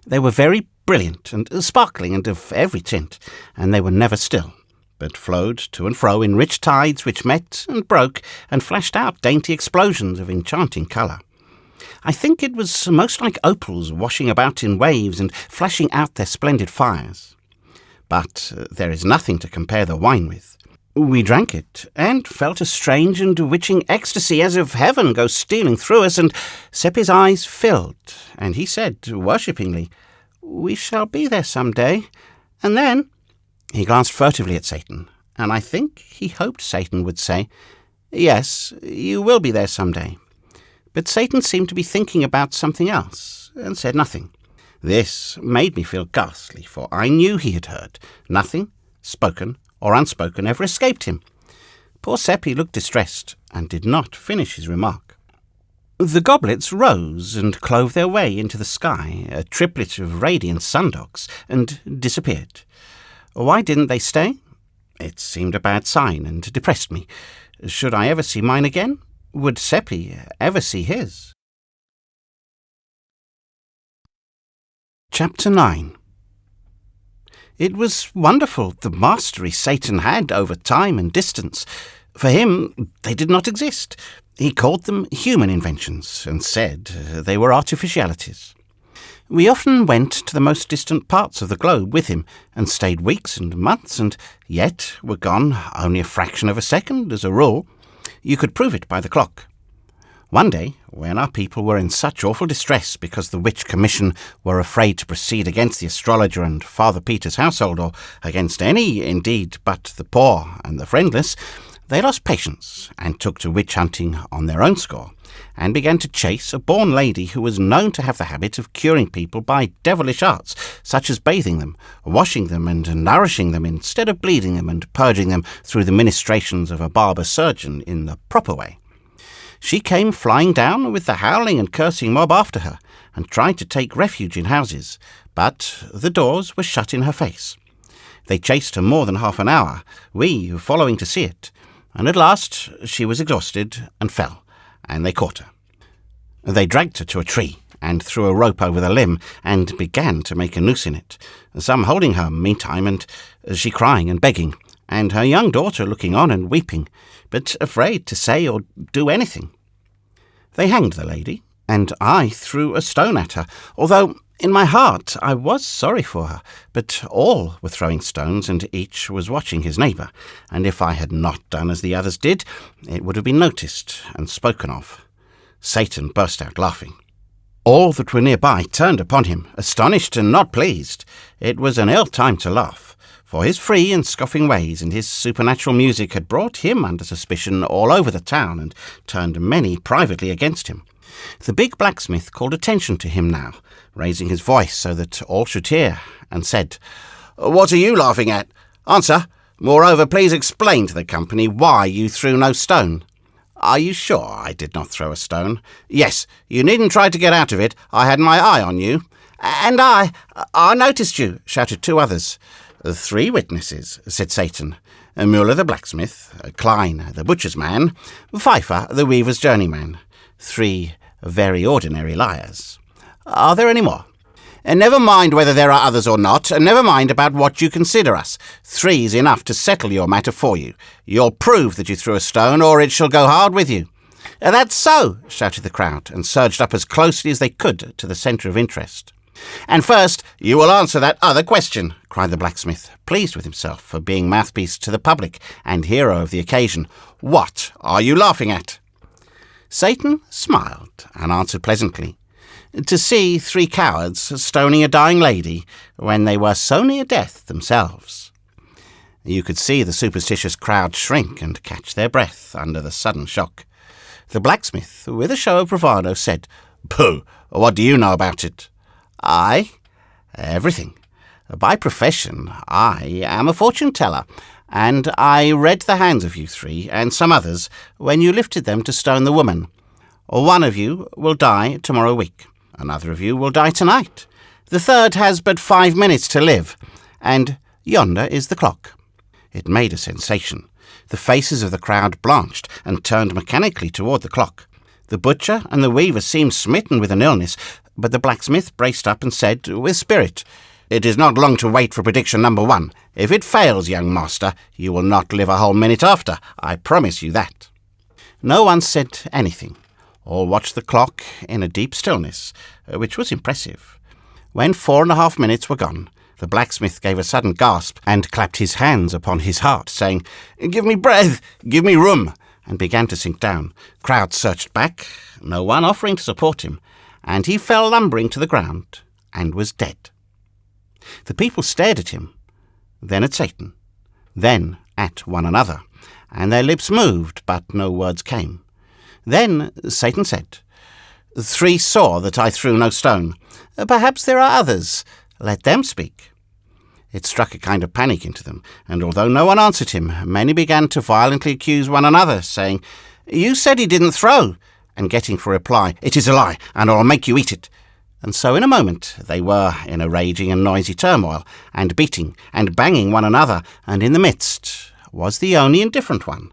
They were very brilliant and sparkling and of every tint, and they were never still, but flowed to and fro in rich tides which met and broke and flashed out dainty explosions of enchanting colour. I think it was most like opals washing about in waves and flashing out their splendid fires. But there is nothing to compare the wine with. We drank it, and felt a strange and bewitching ecstasy as of heaven go stealing through us, and Seppi's eyes filled, and he said, worshippingly, "We shall be there some day, and then—" He glanced furtively at Satan, and I think he hoped Satan would say, "Yes, you will be there some day." But Satan seemed to be thinking about something else, and said nothing. This made me feel ghastly, for I knew he had heard. Nothing, spoken or unspoken, ever escaped him. Poor Seppi looked distressed, and did not finish his remark. The goblets rose and clove their way into the sky, a triplet of radiant sundogs, and disappeared. Why didn't they stay? It seemed a bad sign, and depressed me. Should I ever see mine again? Would Seppi ever see his? Chapter 9. It was wonderful, the mastery Satan had over time and distance. For him, they did not exist. He called them human inventions, and said they were artificialities. We often went to the most distant parts of the globe with him, and stayed weeks and months, and yet were gone only a fraction of a second, as a rule. You could prove it by the clock. One day, when our people were in such awful distress because the Witch Commission were afraid to proceed against the astrologer and Father Peter's household, or against any, indeed, but the poor and the friendless, they lost patience and took to witch-hunting on their own score, and began to chase a born lady who was known to have the habit of curing people by devilish arts, such as bathing them, washing them, and nourishing them instead of bleeding them and purging them through the ministrations of a barber surgeon in the proper way. She came flying down with the howling and cursing mob after her, and tried to take refuge in houses, but the doors were shut in her face. They chased her more than half an hour, we following to see it, and at last she was exhausted and fell, and they caught her. They dragged her to a tree, and threw a rope over the limb, and began to make a noose in it, some holding her meantime, and she crying and begging, and her young daughter looking on and weeping, but afraid to say or do anything. They hanged the lady, and I threw a stone at her, although in my heart I was sorry for her, but all were throwing stones, and each was watching his neighbour, and if I had not done as the others did, it would have been noticed and spoken of. Satan burst out laughing. All that were nearby turned upon him, astonished and not pleased. It was an ill time to laugh, for his free and scoffing ways and his supernatural music had brought him under suspicion all over the town, and turned many privately against him. The big blacksmith called attention to him now, raising his voice so that all should hear, and said, "What are you laughing at? Answer. Moreover, please explain to the company why you threw no stone." "Are you sure I did not throw a stone?" "Yes, you needn't try to get out of it. I had my eye on you." "And I noticed you," shouted two others. "Three witnesses," said Satan. Muller the blacksmith, Klein the butcher's man, Pfeiffer the weaver's journeyman. 3 very ordinary liars. "Are there any more?" "Never mind whether there are others or not, and never mind about what you consider us. 3's enough to settle your matter for you. You'll prove that you threw a stone, or it shall go hard with you." "That's so," shouted the crowd, and surged up as closely as they could to the centre of interest. "And first, you will answer that other question," cried the blacksmith, pleased with himself for being mouthpiece to the public and hero of the occasion. "What are you laughing at?" Satan smiled and answered pleasantly, "To see 3 cowards stoning a dying lady when they were so near death themselves." You could see the superstitious crowd shrink and catch their breath under the sudden shock. The blacksmith, with a show of bravado, said, "Pooh, what do you know about it?" "I? Everything. By profession, I am a fortune-teller, and I read the hands of you 3 and some others when you lifted them to stone the woman. One of you will die tomorrow week. Another of you will die tonight. The third has but 5 minutes to live, and yonder is the clock." It made a sensation. The faces of the crowd blanched and turned mechanically toward the clock. The butcher and the weaver seemed smitten with an illness, but the blacksmith braced up and said, with spirit, "It is not long to wait for prediction number 1. If it fails, young master, you will not live a whole minute after. I promise you that." No one said anything. All watched the clock in a deep stillness, which was impressive. When 4.5 minutes were gone, the blacksmith gave a sudden gasp and clapped his hands upon his heart, saying, "Give me breath, give me room," and began to sink down. Crowd searched back, no one offering to support him, and he fell lumbering to the ground and was dead. The people stared at him, then at Satan, then at one another, and their lips moved, but no words came. Then Satan said, "3 saw that I threw no stone. Perhaps there are others. Let them speak." It struck a kind of panic into them, and although no one answered him, many began to violently accuse one another, saying, "You said he didn't throw," and getting for reply, "It is a lie, and I'll make you eat it." And so in a moment they were in a raging and noisy turmoil, and beating and banging one another, and in the midst was the only indifferent one,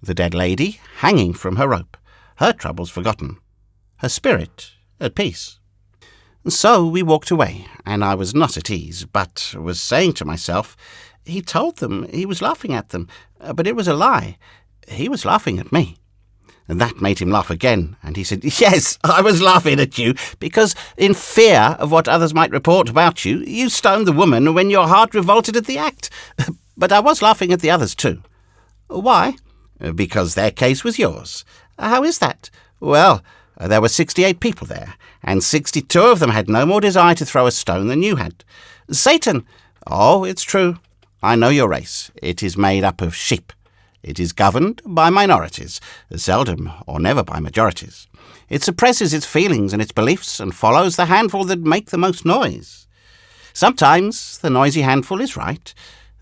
the dead lady hanging from her rope, her troubles forgotten, her spirit at peace. So we walked away, and I was not at ease, but was saying to myself, he told them he was laughing at them, but it was a lie. He was laughing at me. And that made him laugh again, and he said, "Yes, I was laughing at you, because in fear of what others might report about you, you stoned the woman when your heart revolted at the act. But I was laughing at the others too." "Why?" "Because their case was yours." "How is that?" "Well, there were 68 people there, and 62 of them had no more desire to throw a stone than you had." "Satan!" "Oh, it's true. I know your race. It is made up of sheep. It is governed by minorities, seldom or never by majorities. It suppresses its feelings and its beliefs and follows the handful that make the most noise. Sometimes the noisy handful is right,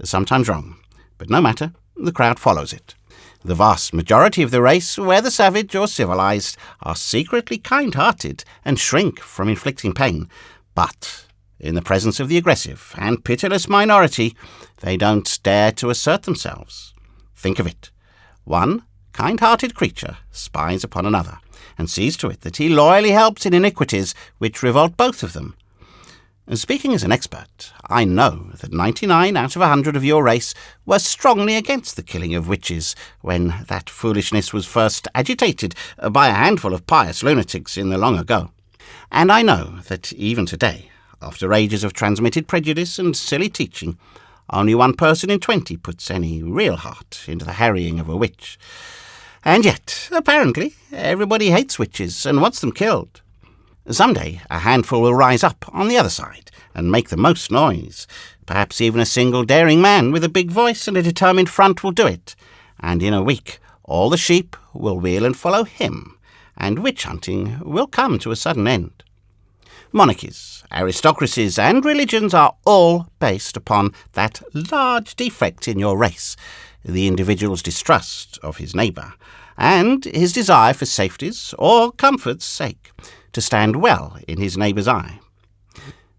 sometimes wrong, but no matter, the crowd follows it. The vast majority of the race, whether savage or civilized, are secretly kind-hearted and shrink from inflicting pain, but in the presence of the aggressive and pitiless minority, they don't dare to assert themselves. Think of it. One kind-hearted creature spies upon another, and sees to it that he loyally helps in iniquities which revolt both of them. Speaking as an expert, I know that 99 out of 100 of your race were strongly against the killing of witches when that foolishness was first agitated by a handful of pious lunatics in the long ago. And I know that even today, after ages of transmitted prejudice and silly teaching, only 1 person in 20 puts any real heart into the harrying of a witch. And yet, apparently, everybody hates witches and wants them killed. Some day a handful will rise up on the other side and make the most noise. Perhaps even a single daring man with a big voice and a determined front will do it. And in a week, all the sheep will wheel and follow him, and witch-hunting will come to a sudden end. Monarchies, aristocracies, and religions are all based upon that large defect in your race, the individual's distrust of his neighbour, and his desire for safety's or comfort's sake to stand well in his neighbour's eye.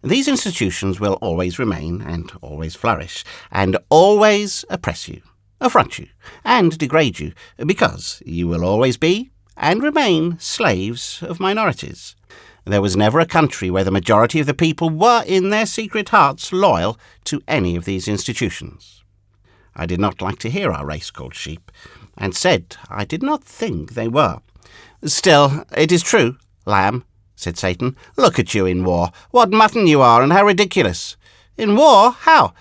These institutions will always remain and always flourish, and always oppress you, affront you, and degrade you, because you will always be and remain slaves of minorities. There was never a country where the majority of the people were in their secret hearts loyal to any of these institutions. I did not like to hear our race called sheep, and said I did not think they were. "Still, it is true, lamb," said Satan. "Look at you in war. What mutton you are, and how ridiculous." "In war? How?"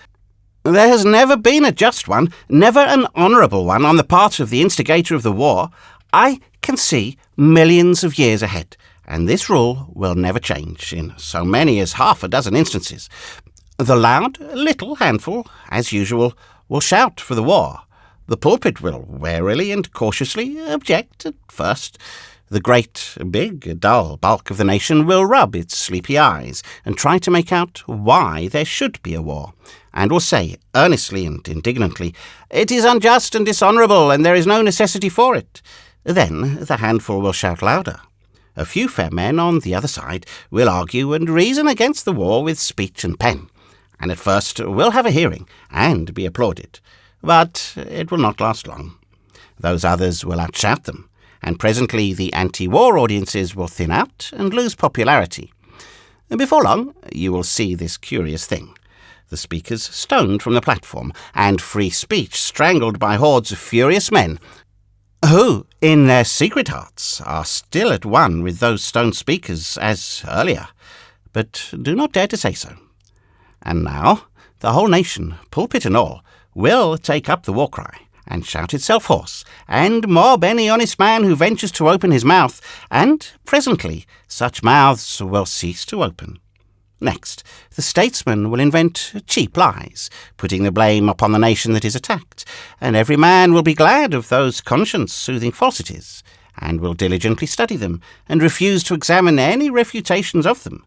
"There has never been a just one, never an honourable one on the part of the instigator of the war. I can see millions of years ahead, and this rule will never change in so many as half a dozen instances. The loud little handful, as usual, will shout for the war. The pulpit will warily and cautiously object at first. The great, big, dull bulk of the nation will rub its sleepy eyes and try to make out why there should be a war, and will say, earnestly and indignantly, "It is unjust and dishonourable, and there is no necessity for it." Then the handful will shout louder. A few fair men on the other side will argue and reason against the war with speech and pen, and at first will have a hearing and be applauded. But it will not last long. Those others will outshout them, and presently the anti-war audiences will thin out and lose popularity. And before long, you will see this curious thing: the speakers stoned from the platform, and free speech strangled by hordes of furious men, who, in their secret hearts, are still at one with those stoned speakers as earlier, but do not dare to say so. And now the whole nation, pulpit and all, will take up the war cry, and shout itself hoarse, and mob any honest man who ventures to open his mouth, and presently such mouths will cease to open. Next, the statesman will invent cheap lies, putting the blame upon the nation that is attacked, and every man will be glad of those conscience-soothing falsities, and will diligently study them, and refuse to examine any refutations of them.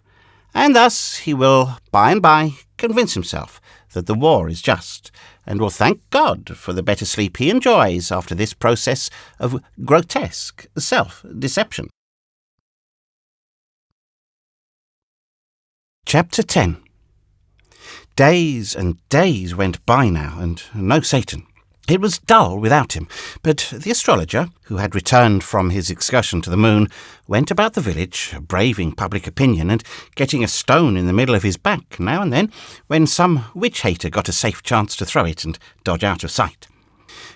And thus he will by and by convince himself that the war is just, and will thank God for the better sleep he enjoys after this process of grotesque self-deception. Chapter 10. Days and days went by now, and no Satan. It was dull without him, but the astrologer, who had returned from his excursion to the moon, went about the village, braving public opinion and getting a stone in the middle of his back now and then, when some witch-hater got a safe chance to throw it and dodge out of sight.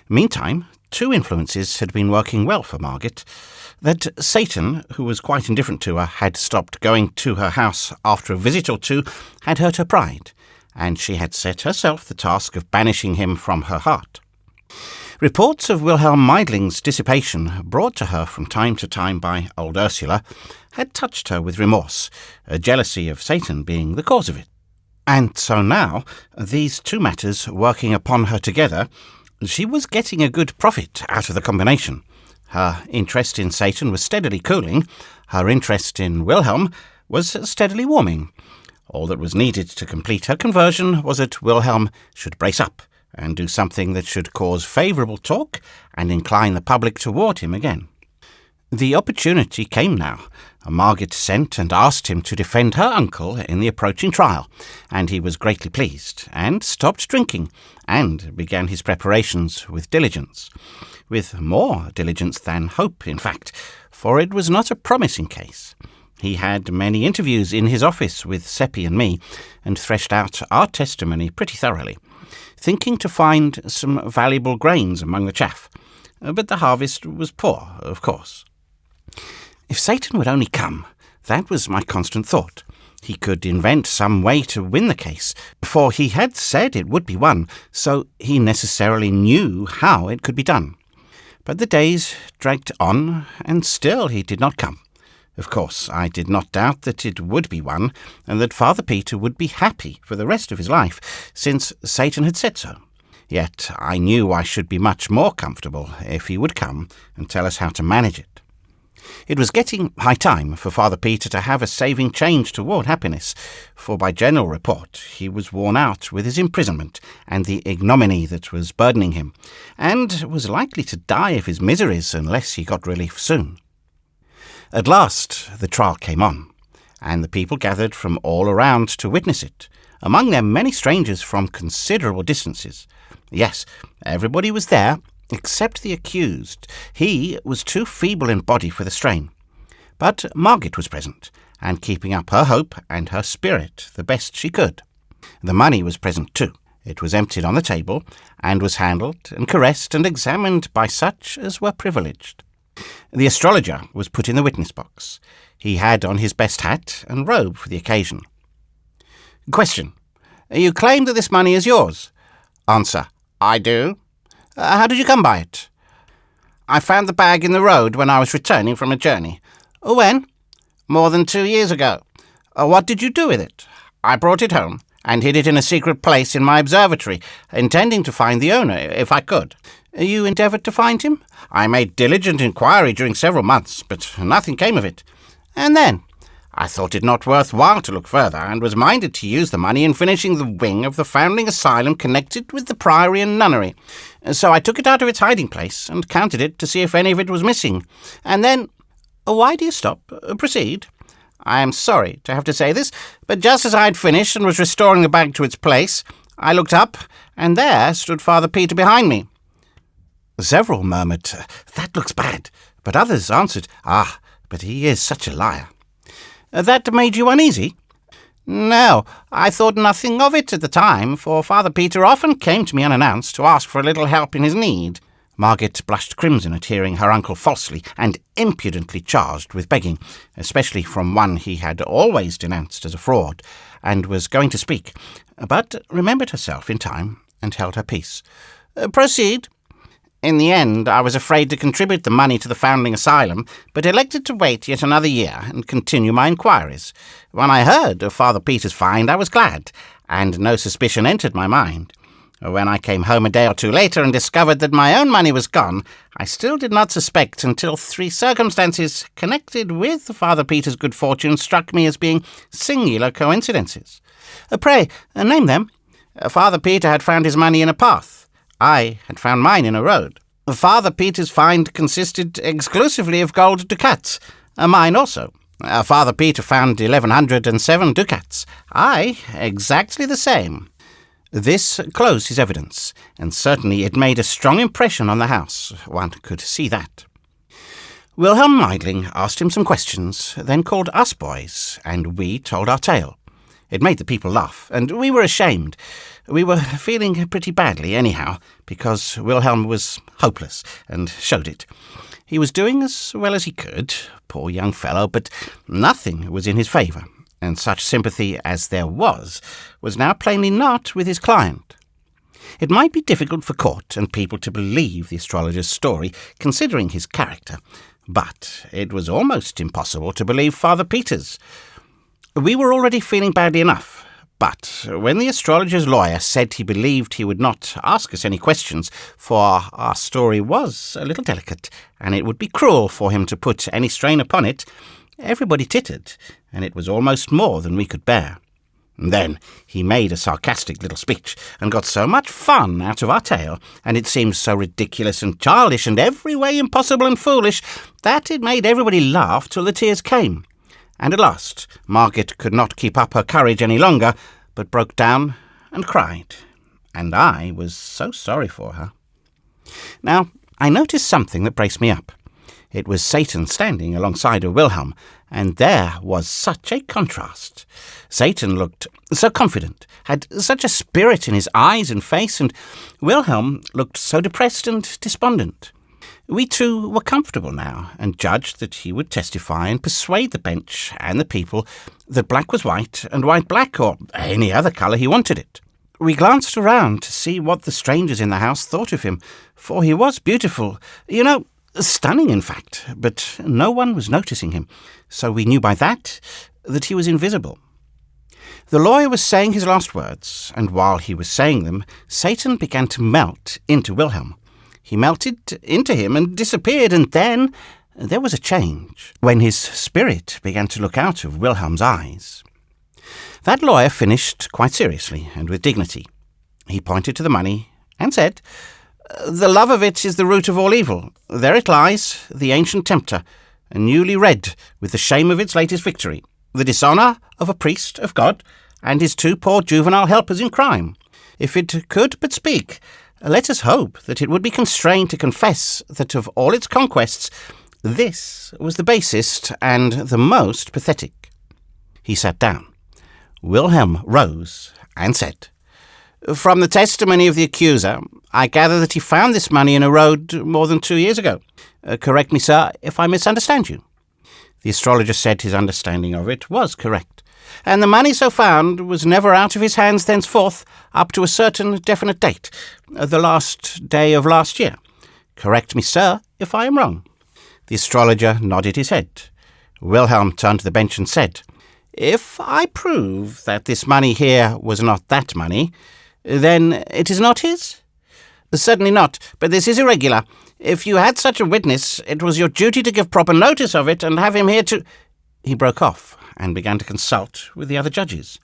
Meantime, two influences had been working well for Margaret. That Satan, who was quite indifferent to her, had stopped going to her house after a visit or two, had hurt her pride, and she had set herself the task of banishing him from her heart. Reports of Wilhelm Meidling's dissipation, brought to her from time to time by old Ursula, had touched her with remorse, a jealousy of Satan being the cause of it. And so now, these two matters working upon her together, she was getting a good profit out of the combination. Her interest in Satan was steadily cooling, her interest in Wilhelm was steadily warming. All that was needed to complete her conversion was that Wilhelm should brace up and do something that should cause favourable talk and incline the public toward him again. The opportunity came now. Margaret sent and asked him to defend her uncle in the approaching trial, and he was greatly pleased, and stopped drinking, and began his preparations with diligence. With more diligence than hope, in fact, for it was not a promising case. He had many interviews in his office with Seppi and me, and threshed out our testimony pretty thoroughly, thinking to find some valuable grains among the chaff. But the harvest was poor, of course. If Satan would only come, that was my constant thought. He could invent some way to win the case, for he had said it would be won, so he necessarily knew how it could be done. But the days dragged on, and still he did not come. Of course, I did not doubt that it would be won, and that Father Peter would be happy for the rest of his life, since Satan had said so. Yet I knew I should be much more comfortable if he would come and tell us how to manage it. It was getting high time for Father Peter to have a saving change toward happiness, for by general report he was worn out with his imprisonment and the ignominy that was burdening him, and was likely to die of his miseries unless he got relief soon. At last the trial came on, and the people gathered from all around to witness it, among them many strangers from considerable distances. Yes, everybody was there, except the accused. He was too feeble in body for the strain. But Margaret was present, and keeping up her hope and her spirit the best she could. The money was present too. It was emptied on the table, and was handled and caressed and examined by such as were privileged. The astrologer was put in the witness box. He had on his best hat and robe for the occasion. Question: You claim that this money is yours? Answer: I do. How did you come by it? I found the bag in the road when I was returning from a journey. When? More than 2 years ago. What did you do with it? I brought it home and hid it in a secret place in my observatory, intending to find the owner if I could. You endeavoured to find him? I made diligent inquiry during several months, but nothing came of it. And then? I thought it not worth while to look further, and was minded to use the money in finishing the wing of the foundling asylum connected with the priory and nunnery. So I took it out of its hiding place and counted it to see if any of it was missing. And then— Why do you stop? Proceed. I am sorry to have to say this, but just as I had finished and was restoring the bag to its place, I looked up, and there stood Father Peter behind me. Several murmured, "That looks bad," but others answered, "Ah, but he is such a liar." That made you uneasy? No, I thought nothing of it at the time, for Father Peter often came to me unannounced to ask for a little help in his need. Margaret blushed crimson at hearing her uncle falsely and impudently charged with begging, especially from one he had always denounced as a fraud, and was going to speak, but remembered herself in time and held her peace. Proceed. In the end, I was afraid to contribute the money to the foundling asylum, but elected to wait yet another year and continue my inquiries. When I heard of Father Peter's find, I was glad, and no suspicion entered my mind. When I came home a day or two later and discovered that my own money was gone, I still did not suspect until 3 circumstances connected with Father Peter's good fortune struck me as being singular coincidences. Pray, name them. Father Peter had found his money in a path. I had found mine in a road. Father Peter's find consisted exclusively of gold ducats. Mine also. Father Peter found 1,107 ducats. I, exactly the same. This closed his evidence, and certainly it made a strong impression on the house. One could see that. Wilhelm Meidling asked him some questions, then called us boys, and we told our tale. It made the people laugh, and we were ashamed. We were feeling pretty badly anyhow, because Wilhelm was hopeless, and showed it. He was doing as well as he could, poor young fellow, but nothing was in his favour, and such sympathy as there was now plainly not with his client. It might be difficult for court and people to believe the astrologer's story, considering his character, but it was almost impossible to believe Father Peter's. We were already feeling badly enough, but when the astrologer's lawyer said he believed he would not ask us any questions, for our story was a little delicate, and it would be cruel for him to put any strain upon it, everybody tittered, and it was almost more than we could bear. Then he made a sarcastic little speech, and got so much fun out of our tale, and it seemed so ridiculous and childish and every way impossible and foolish, that it made everybody laugh till the tears came. And at last Margaret could not keep up her courage any longer, but broke down and cried, and I was so sorry for her. Now, I noticed something that braced me up. It was Satan standing alongside of Wilhelm, and there was such a contrast. Satan looked so confident, had such a spirit in his eyes and face, and Wilhelm looked so depressed and despondent. We two were comfortable now, and judged that he would testify and persuade the bench and the people that black was white and white black, or any other colour he wanted it. We glanced around to see what the strangers in the house thought of him, for he was beautiful, stunning in fact, but no one was noticing him, so we knew by that he was invisible. The lawyer was saying his last words, and while he was saying them, Satan began to melt into Wilhelm. He melted into him and disappeared, and then there was a change, when his spirit began to look out of Wilhelm's eyes. That lawyer finished quite seriously and with dignity. He pointed to the money and said, "The love of it is the root of all evil. There it lies, the ancient tempter, newly red with the shame of its latest victory, the dishonour of a priest of God, and his 2 poor juvenile helpers in crime. If it could but speak, let us hope that it would be constrained to confess that of all its conquests, this was the basest and the most pathetic." He sat down. Wilhelm rose and said, "From the testimony of the accuser, I gather that he found this money in a road more than 2 years ago. Correct me, sir, if I misunderstand you." The astrologer said his understanding of it was correct, and the money so found was never out of his hands thenceforth up to a certain definite date, the last day of last year. Correct me, sir, if I am wrong." The astrologer nodded his head. Wilhelm turned to the bench and said, "If I prove that this money here was not that money, then it is not his?" "Certainly not, but this is irregular. If you had such a witness, it was your duty to give proper notice of it and have him here to—" He broke off and began to consult with the other judges.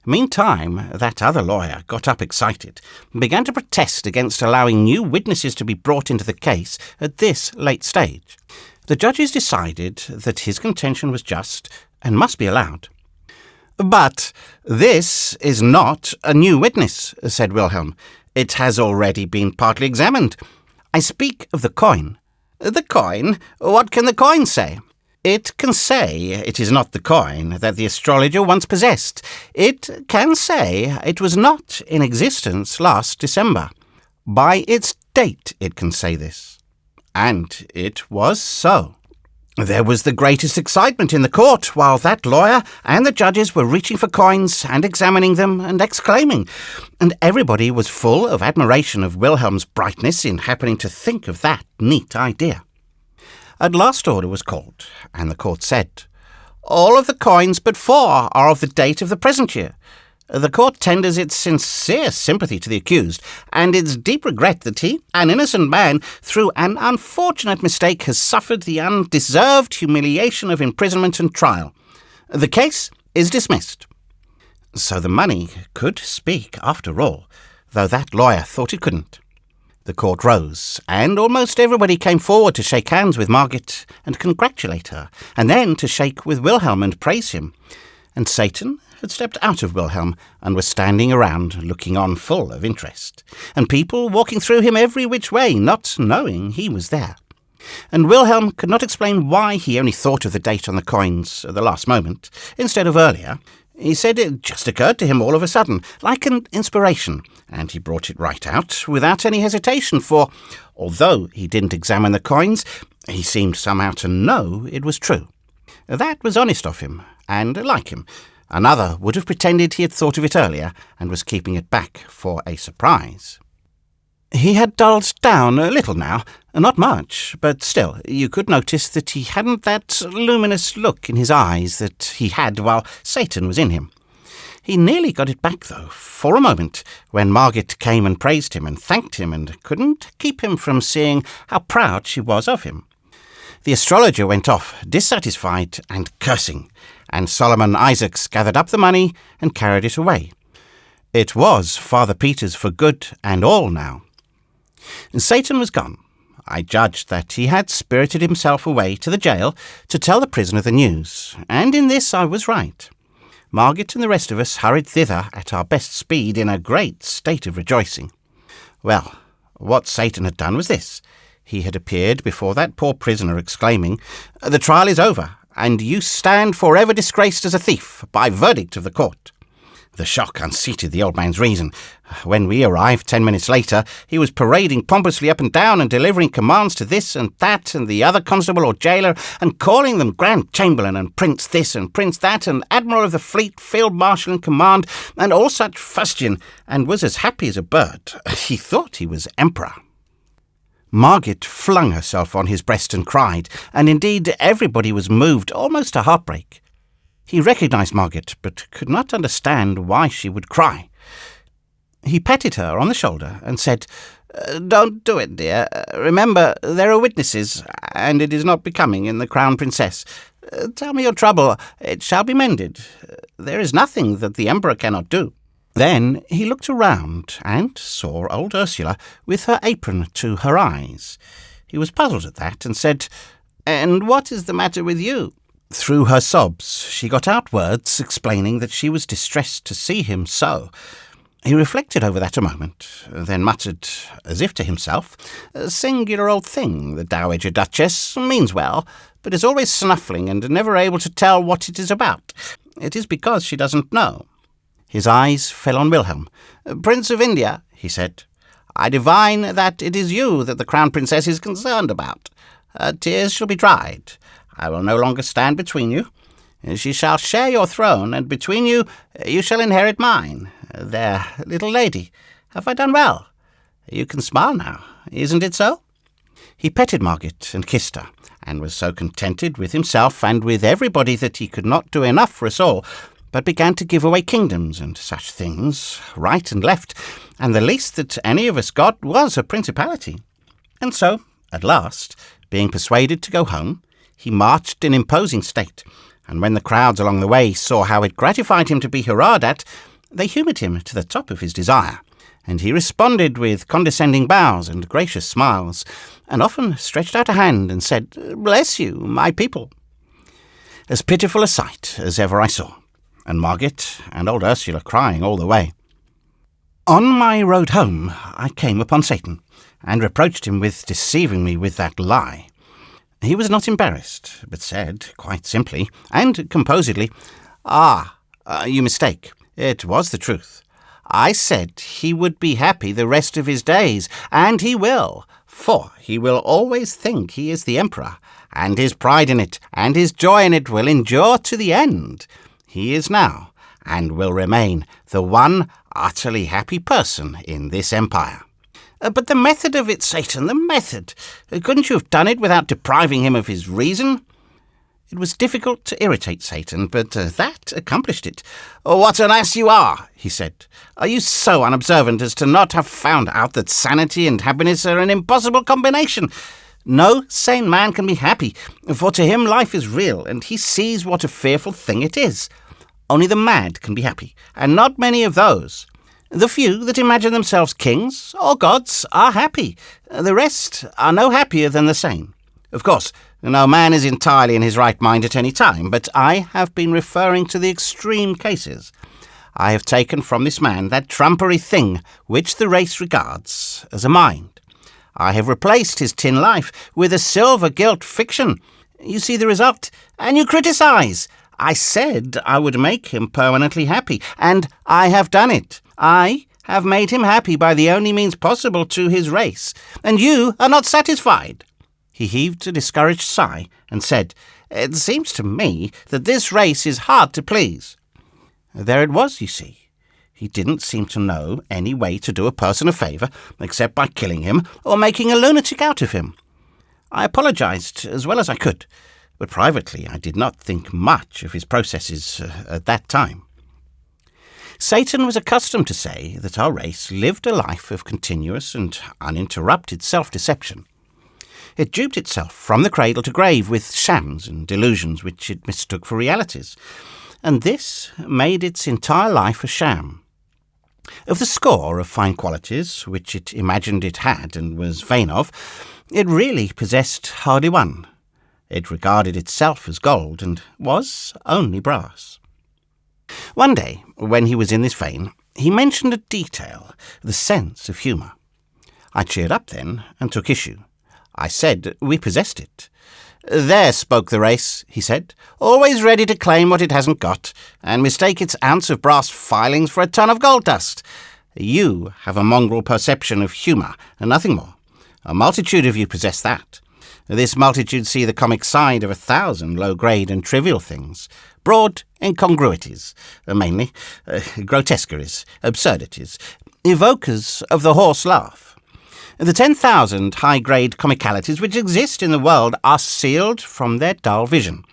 Meantime, that other lawyer got up excited and began to protest against allowing new witnesses to be brought into the case at this late stage. The judges decided that his contention was just and must be allowed. "But this is not a new witness," said Wilhelm. "It has already been partly examined. I speak of the coin." "The coin? What can the coin say?" "It can say it is not the coin that the astrologer once possessed. It can say it was not in existence last December. By its date it can say this." And it was so. There was the greatest excitement in the court while that lawyer and the judges were reaching for coins and examining them and exclaiming, and everybody was full of admiration of Wilhelm's brightness in happening to think of that neat idea. At last order was called, and the court said, "All of the coins but 4 are of the date of the present year." The court tenders its sincere sympathy to the accused, and its deep regret that he, an innocent man, through an unfortunate mistake, has suffered the undeserved humiliation of imprisonment and trial. The case is dismissed. So the money could speak after all, though that lawyer thought it couldn't. The court rose, and almost everybody came forward to shake hands with Margit and congratulate her, and then to shake with Wilhelm and praise him. And Satan had stepped out of Wilhelm and was standing around looking on full of interest, and people walking through him every which way, not knowing he was there. And Wilhelm could not explain why he only thought of the date on the coins at the last moment, instead of earlier. He said it just occurred to him all of a sudden, like an inspiration, and he brought it right out without any hesitation, for, although he didn't examine the coins, he seemed somehow to know it was true. That was honest of him, and like him. Another would have pretended he had thought of it earlier and was keeping it back for a surprise. He had dulled down a little now, not much, but still you could notice that he hadn't that luminous look in his eyes that he had while Satan was in him. He nearly got it back, though, for a moment, when Margit came and praised him and thanked him and couldn't keep him from seeing how proud she was of him. The astrologer went off, dissatisfied and cursing, and Solomon Isaacs gathered up the money and carried it away. It was Father Peter's for good and all now. Satan was gone. I judged that he had spirited himself away to the jail to tell the prisoner the news, and in this I was right. Margit and the rest of us hurried thither at our best speed in a great state of rejoicing. Well, what Satan had done was this. He had appeared before that poor prisoner exclaiming, "The trial is over, and you stand forever disgraced as a thief by verdict of the court." The shock unseated the old man's reason. When we arrived 10 minutes later, he was parading pompously up and down and delivering commands to this and that and the other constable or jailer, and calling them Grand Chamberlain and Prince this and Prince that and Admiral of the Fleet, Field Marshal in command, and all such fustian, and was as happy as a bird. He thought he was emperor. Margit flung herself on his breast and cried, and indeed everybody was moved almost to heartbreak. He recognized Margit, but could not understand why she would cry. He patted her on the shoulder and said, "Don't do it, dear. Remember, there are witnesses, and it is not becoming in the Crown Princess. Tell me your trouble. It shall be mended. There is nothing that the Emperor cannot do." Then he looked around and saw old Ursula with her apron to her eyes. He was puzzled at that and said, "And what is the matter with you?" Through her sobs, she got out words explaining that she was distressed to see him so. He reflected over that a moment, then muttered, as if to himself, "A singular old thing, the Dowager Duchess. Means well, but is always snuffling and never able to tell what it is about. It is because she doesn't know." His eyes fell on Wilhelm. "Prince of India," he said, "I divine that it is you that the Crown Princess is concerned about. Her tears shall be dried. I will no longer stand between you. She shall share your throne, and between you, you shall inherit mine. There, little lady, have I done well? You can smile now, isn't it so?" He petted Margaret and kissed her, and was so contented with himself and with everybody that he could not do enough for us all, but began to give away kingdoms and such things, right and left, and the least that any of us got was a principality. And so, at last, being persuaded to go home, he marched in imposing state, and when the crowds along the way saw how it gratified him to be hurrahed at, they humoured him to the top of his desire, and he responded with condescending bows and gracious smiles, and often stretched out a hand and said, "Bless you, my people." As pitiful a sight as ever I saw, and Margaret and old Ursula crying all the way. On my road home I came upon Satan, and reproached him with deceiving me with that lie. He was not embarrassed, but said, quite simply and composedly, you mistake. It was the truth. I said he would be happy the rest of his days, and he will, for he will always think he is the emperor, and his pride in it, and his joy in it will endure to the end. He is now, and will remain, the one utterly happy person in this empire. But the method of it, Satan, the method. Couldn't you have done it without depriving him of his reason? It was difficult to irritate Satan, but that accomplished it. "What an ass you are," he said. "Are you so unobservant as to not have found out that sanity and happiness are an impossible combination? No sane man can be happy, for to him life is real, and he sees what a fearful thing it is. Only the mad can be happy, and not many of those. The few that imagine themselves kings or gods are happy. The rest are no happier than the sane. Of course, no man is entirely in his right mind at any time, but I have been referring to the extreme cases. I have taken from this man that trumpery thing which the race regards as a mind. I have replaced his tin life with a silver-gilt fiction. You see the result, and you criticise. I said I would make him permanently happy, and I have done it. I have made him happy by the only means possible to his race, and you are not satisfied." He heaved a discouraged sigh and said, "It seems to me that this race is hard to please." There it was, you see. He didn't seem to know any way to do a person a favour except by killing him or making a lunatic out of him. I apologised as well as I could, but privately I did not think much of his processes at that time. Satan was accustomed to say that our race lived a life of continuous and uninterrupted self-deception. It duped itself from the cradle to grave with shams and delusions which it mistook for realities, and this made its entire life a sham. Of the score of fine qualities which it imagined it had and was vain of, it really possessed hardly one. It regarded itself as gold and was only brass. One day, when he was in this vein, he mentioned a detail, the sense of humour. I cheered up then and took issue. I said we possessed it. "There spoke the race," he said, "always ready to claim what it hasn't got, and mistake its ounce of brass filings for a ton of gold dust. You have a mongrel perception of humour, and nothing more. A multitude of you possess that. This multitude see the comic side of 1,000 low-grade and trivial things, broad incongruities, mainly, grotesqueries, absurdities, evokers of the horse laugh. The 10,000 high-grade comicalities which exist in the world are sealed from their dull vision.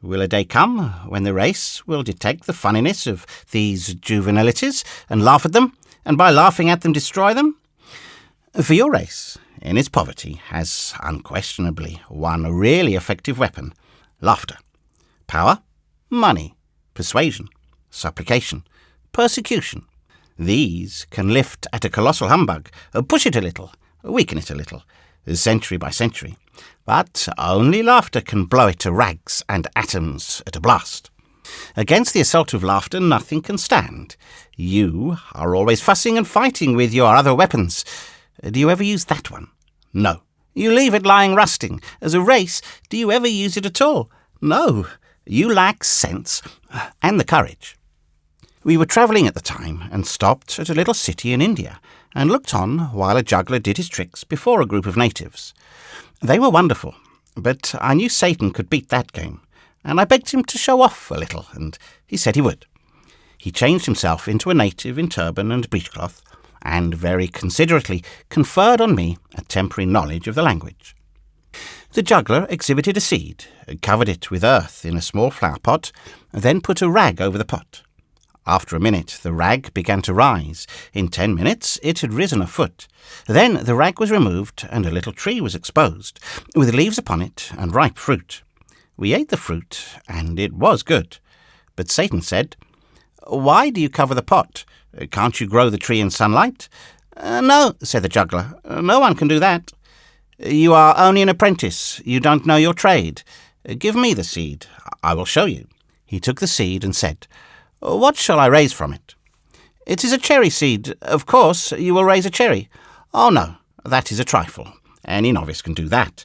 Will a day come when the race will detect the funniness of these juvenilities and laugh at them, and by laughing at them destroy them? For your race, in its poverty, has unquestionably one really effective weapon: laughter. Power, money, persuasion, supplication, persecution. These can lift at a colossal humbug, push it a little, weaken it a little, century by century. But only laughter can blow it to rags and atoms at a blast. Against the assault of laughter nothing can stand. You are always fussing and fighting with your other weapons. Do you ever use that one? No. You leave it lying rusting. As a race, do you ever use it at all? No. You lack sense and the courage. We were travelling at the time and stopped at a little city in India and looked on while a juggler did his tricks before a group of natives. They were wonderful, but I knew Satan could beat that game, and I begged him to show off a little, and he said he would. He changed himself into a native in turban and breechcloth, and very considerately conferred on me a temporary knowledge of the language. The juggler exhibited a seed, covered it with earth in a small flower pot, then put a rag over the pot. After a minute, the rag began to rise. In 10 minutes, it had risen a foot. Then the rag was removed, and a little tree was exposed, with leaves upon it and ripe fruit. We ate the fruit, and it was good. But Satan said, "Why do you cover the pot? Can't you grow the tree in sunlight?" "No," said the juggler. "No one can do that." "You are only an apprentice. You don't know your trade. Give me the seed. I will show you." He took the seed and said, "What shall I raise from it?" "It is a cherry seed. Of course, you will raise a cherry." "Oh, no, that is a trifle. Any novice can do that."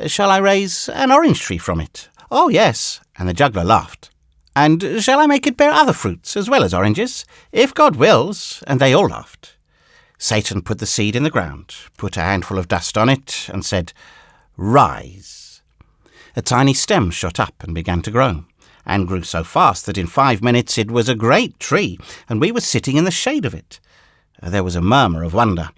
"Shall I raise an orange tree from it?" "Oh, yes." And the juggler laughed. "And shall I make it bear other fruits as well as oranges?" "If God wills." And they all laughed. Satan put the seed in the ground, put a handful of dust on it, and said, "Rise." A tiny stem shot up and began to grow, and grew so fast that in 5 minutes it was a great tree, and we were sitting in the shade of it. There was a murmur of wonder.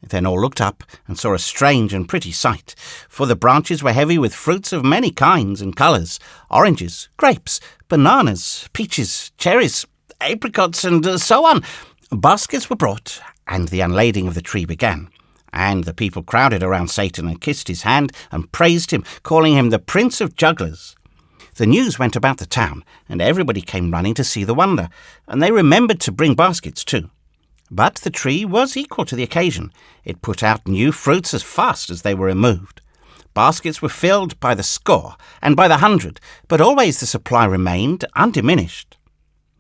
Then all looked up and saw a strange and pretty sight, for the branches were heavy with fruits of many kinds and colours: oranges, grapes, bananas, peaches, cherries, apricots, and so on. Baskets were brought, and the unlading of the tree began, and the people crowded around Satan and kissed his hand and praised him, calling him the Prince of Jugglers. The news went about the town, and everybody came running to see the wonder, and they remembered to bring baskets too. But the tree was equal to the occasion. It put out new fruits as fast as they were removed. Baskets were filled by the score and by the 100, but always the supply remained undiminished.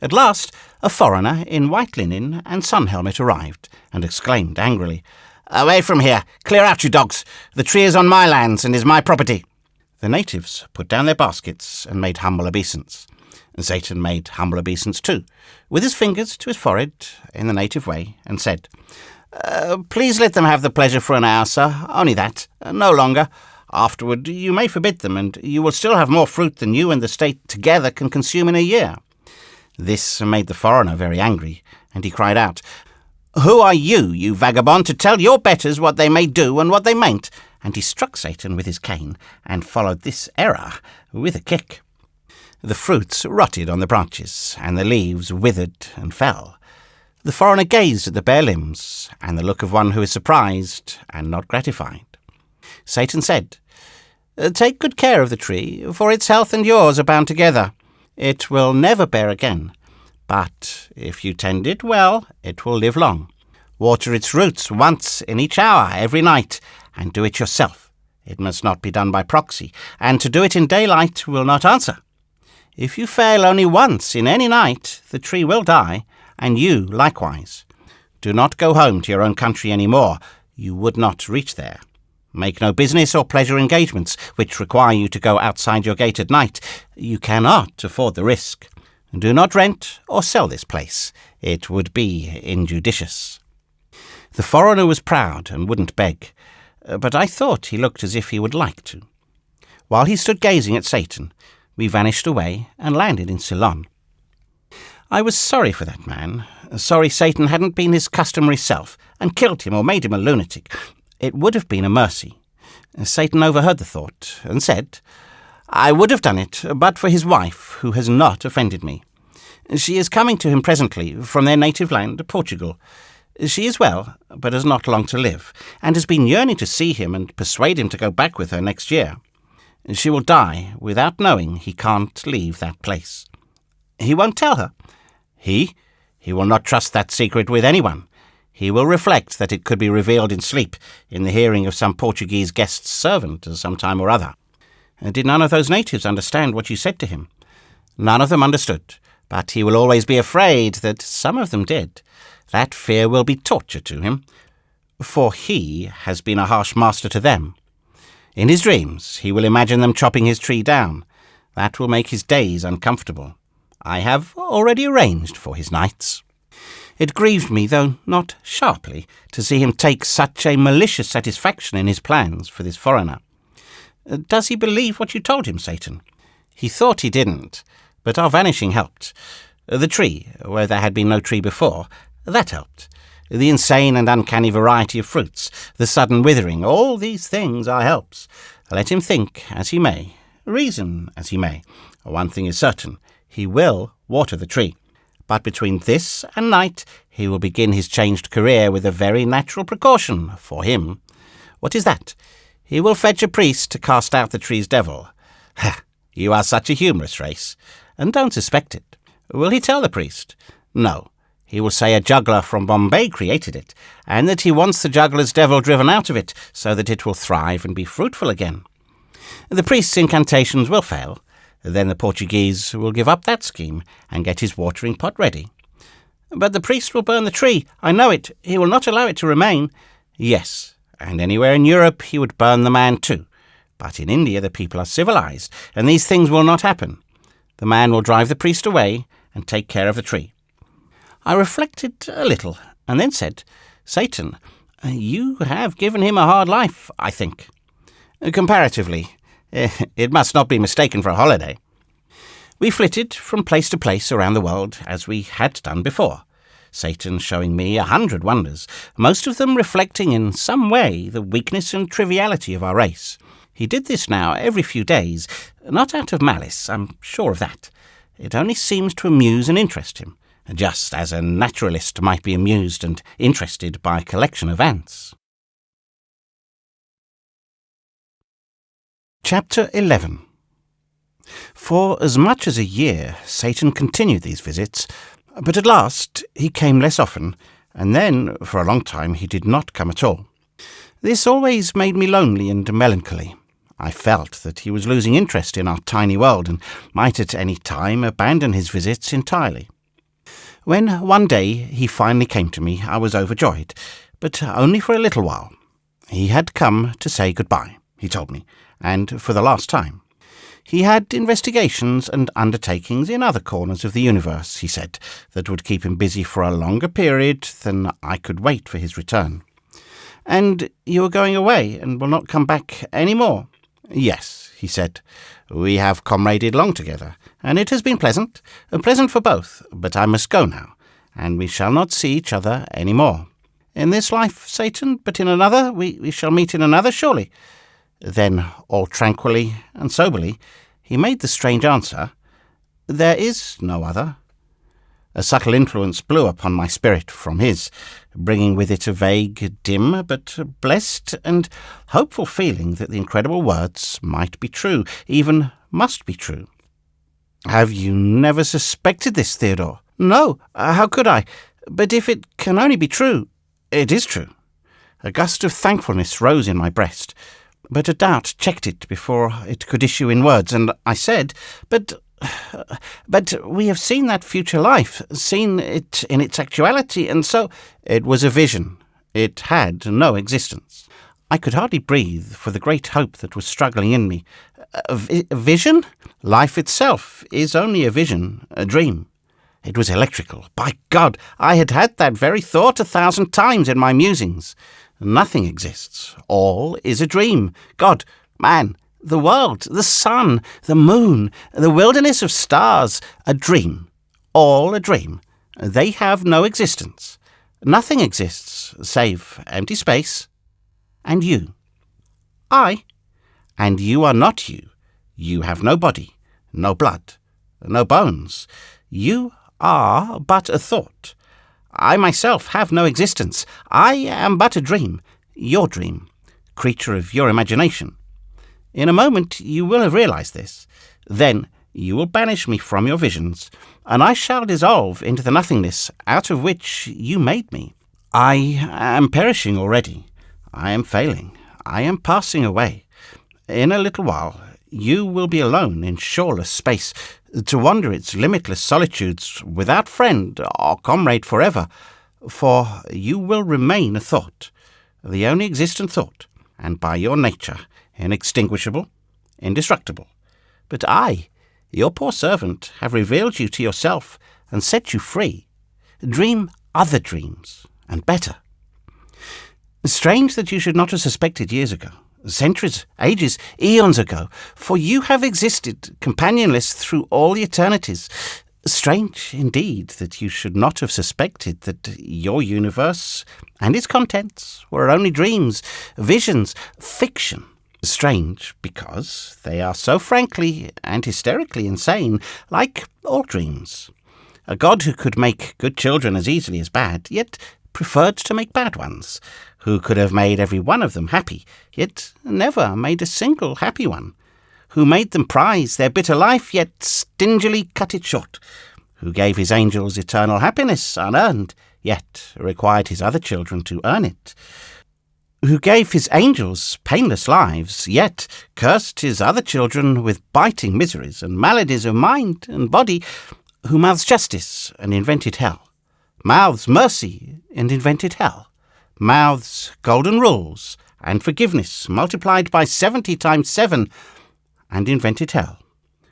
At last, a foreigner in white linen and sun helmet arrived, and exclaimed angrily, "Away from here! Clear out, you dogs! The tree is on my lands and is my property." The natives put down their baskets and made humble obeisance. Satan made humble obeisance too, with his fingers to his forehead in the native way, and said, "Please let them have the pleasure for an hour, sir, only that, no longer. Afterward you may forbid them, and you will still have more fruit than you and the state together can consume in a year." This made the foreigner very angry, and he cried out, "Who are you, you vagabond, to tell your betters what they may do and what they mayn't?" And he struck Satan with his cane, and followed this error with a kick. The fruits rotted on the branches, and the leaves withered and fell. The foreigner gazed at the bare limbs, and the look of one who is surprised and not gratified. Satan said, "Take good care of the tree, for its health and yours are bound together. It will never bear again, but if you tend it well, it will live long. Water its roots once in each hour every night, and do it yourself. It must not be done by proxy, and to do it in daylight will not answer. If you fail only once in any night, the tree will die, and you likewise. Do not go home to your own country any more. You would not reach there. Make no business or pleasure engagements which require you to go outside your gate at night. You cannot afford the risk. Do not rent or sell this place. It would be injudicious." The foreigner was proud and wouldn't beg, but I thought he looked as if he would like to. While he stood gazing at Satan, we vanished away and landed in Ceylon. I was sorry for that man, sorry Satan hadn't been his customary self and killed him or made him a lunatic. It would have been a mercy. Satan overheard the thought and said, "I would have done it but for his wife, who has not offended me. She is coming to him presently from their native land, Portugal. She is well, but has not long to live, and has been yearning to see him and persuade him to go back with her next year. She will die without knowing he can't leave that place. He won't tell her. He will not trust that secret with anyone. He will reflect that it could be revealed in sleep, in the hearing of some Portuguese guest's servant at some time or other. Did none of those natives understand what you said to him? None of them understood, but he will always be afraid that some of them did. That fear will be torture to him, for he has been a harsh master to them. In his dreams he will imagine them chopping his tree down. That will make his days uncomfortable. I have already arranged for his nights." It grieved me, though not sharply, to see him take such a malicious satisfaction in his plans for this foreigner. "Does he believe what you told him, Satan?" "He thought he didn't, but our vanishing helped. The tree, where there had been no tree before, that helped. The insane and uncanny variety of fruits, the sudden withering, all these things are helps. Let him think as he may, reason as he may. One thing is certain, he will water the tree. But between this and night he will begin his changed career with a very natural precaution for him. What is that? He will fetch a priest to cast out the tree's devil. Ha! You are such a humorous race, and don't suspect it. Will he tell the priest? No. He will say a juggler from Bombay created it, and that he wants the juggler's devil driven out of it, so that it will thrive and be fruitful again. The priest's incantations will fail. Then the Portuguese will give up that scheme and get his watering pot ready. But the priest will burn the tree. I know it. He will not allow it to remain. Yes, and anywhere in Europe he would burn the man too. But in India the people are civilized, and these things will not happen. The man will drive the priest away and take care of the tree. I reflected a little, and then said, Satan, you have given him a hard life, I think. Comparatively. It must not be mistaken for a holiday. We flitted from place to place around the world, as we had done before, Satan showing me 100 wonders, most of them reflecting in some way the weakness and triviality of our race. He did this now every few days, not out of malice, I'm sure of that. It only seems to amuse and interest him, just as a naturalist might be amused and interested by a collection of ants. Chapter 11. For as much as a year, Satan continued these visits, but at last he came less often, and then, for a long time, he did not come at all. This always made me lonely and melancholy. I felt that he was losing interest in our tiny world, and might at any time abandon his visits entirely. When one day he finally came to me, I was overjoyed, but only for a little while. He had come to say goodbye, he told me, and for the last time. He had investigations and undertakings in other corners of the universe, he said, that would keep him busy for a longer period than I could wait for his return. And you are going away and will not come back any more? Yes, he said. We have comraded long together, and it has been pleasant for both, but I must go now, and we shall not see each other any more. In this life, Satan, but in another, we shall meet in another, surely. Then, all tranquilly and soberly, he made the strange answer, There is no other. A subtle influence blew upon my spirit from his, bringing with it a vague, dim, but blessed and hopeful feeling that the incredible words might be true, even must be true. Have you never suspected this, Theodore? No, how could I? But if it can only be true, it is true. A gust of thankfulness rose in my breast, but a doubt checked it before it could issue in words, and I said, But we have seen that future life, seen it in its actuality, and so—" It was a vision. It had no existence. I could hardly breathe for the great hope that was struggling in me. A vision? Life itself is only a vision, a dream. It was electrical. By God, I had had that very thought 1,000 times in my musings. Nothing exists. All is a dream. God, man, the world, the sun, the moon, the wilderness of stars, a dream. All a dream. They have no existence. Nothing exists, save empty space. And you. I. And you are not you. You have no body, no blood, no bones. You are but a thought. I myself have no existence. I am but a dream, your dream, creature of your imagination. In a moment you will have realized this. Then you will banish me from your visions, and I shall dissolve into the nothingness out of which you made me. I am perishing already. I am failing. I am passing away. In a little while you will be alone in shoreless space, to wander its limitless solitudes without friend or comrade forever, for you will remain a thought, the only existent thought, and by your nature inextinguishable, indestructible. But I, your poor servant, have revealed you to yourself and set you free. Dream other dreams, and better. Strange that you should not have suspected years ago, centuries, ages, eons ago, for you have existed, companionless through all the eternities. Strange, indeed, that you should not have suspected that your universe and its contents were only dreams, visions, fiction. Strange, because they are so frankly and hysterically insane, like all dreams. A God who could make good children as easily as bad, yet preferred to make bad ones, who could have made every one of them happy, yet never made a single happy one, who made them prize their bitter life, yet stingily cut it short, who gave his angels eternal happiness unearned, yet required his other children to earn it, who gave his angels painless lives, yet cursed his other children with biting miseries and maladies of mind and body, who mouths justice and invented hell, mouths mercy and invented hell, mouths golden rules and forgiveness multiplied by 70 times 7, and invented hell,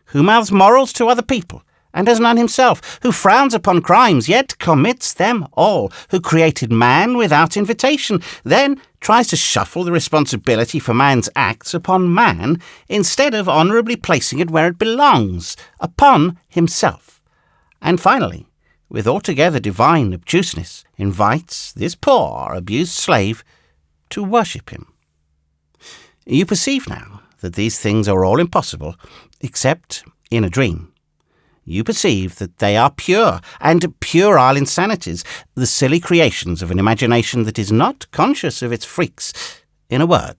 who mouths morals to other people, and has none himself, who frowns upon crimes, yet commits them all, who created man without invitation, then tries to shuffle the responsibility for man's acts upon man, instead of honourably placing it where it belongs, upon himself, and finally, with altogether divine obtuseness, invites this poor, abused slave to worship him. You perceive now that these things are all impossible, except in a dream. You perceive that they are pure and puerile insanities, the silly creations of an imagination that is not conscious of its freaks. In a word,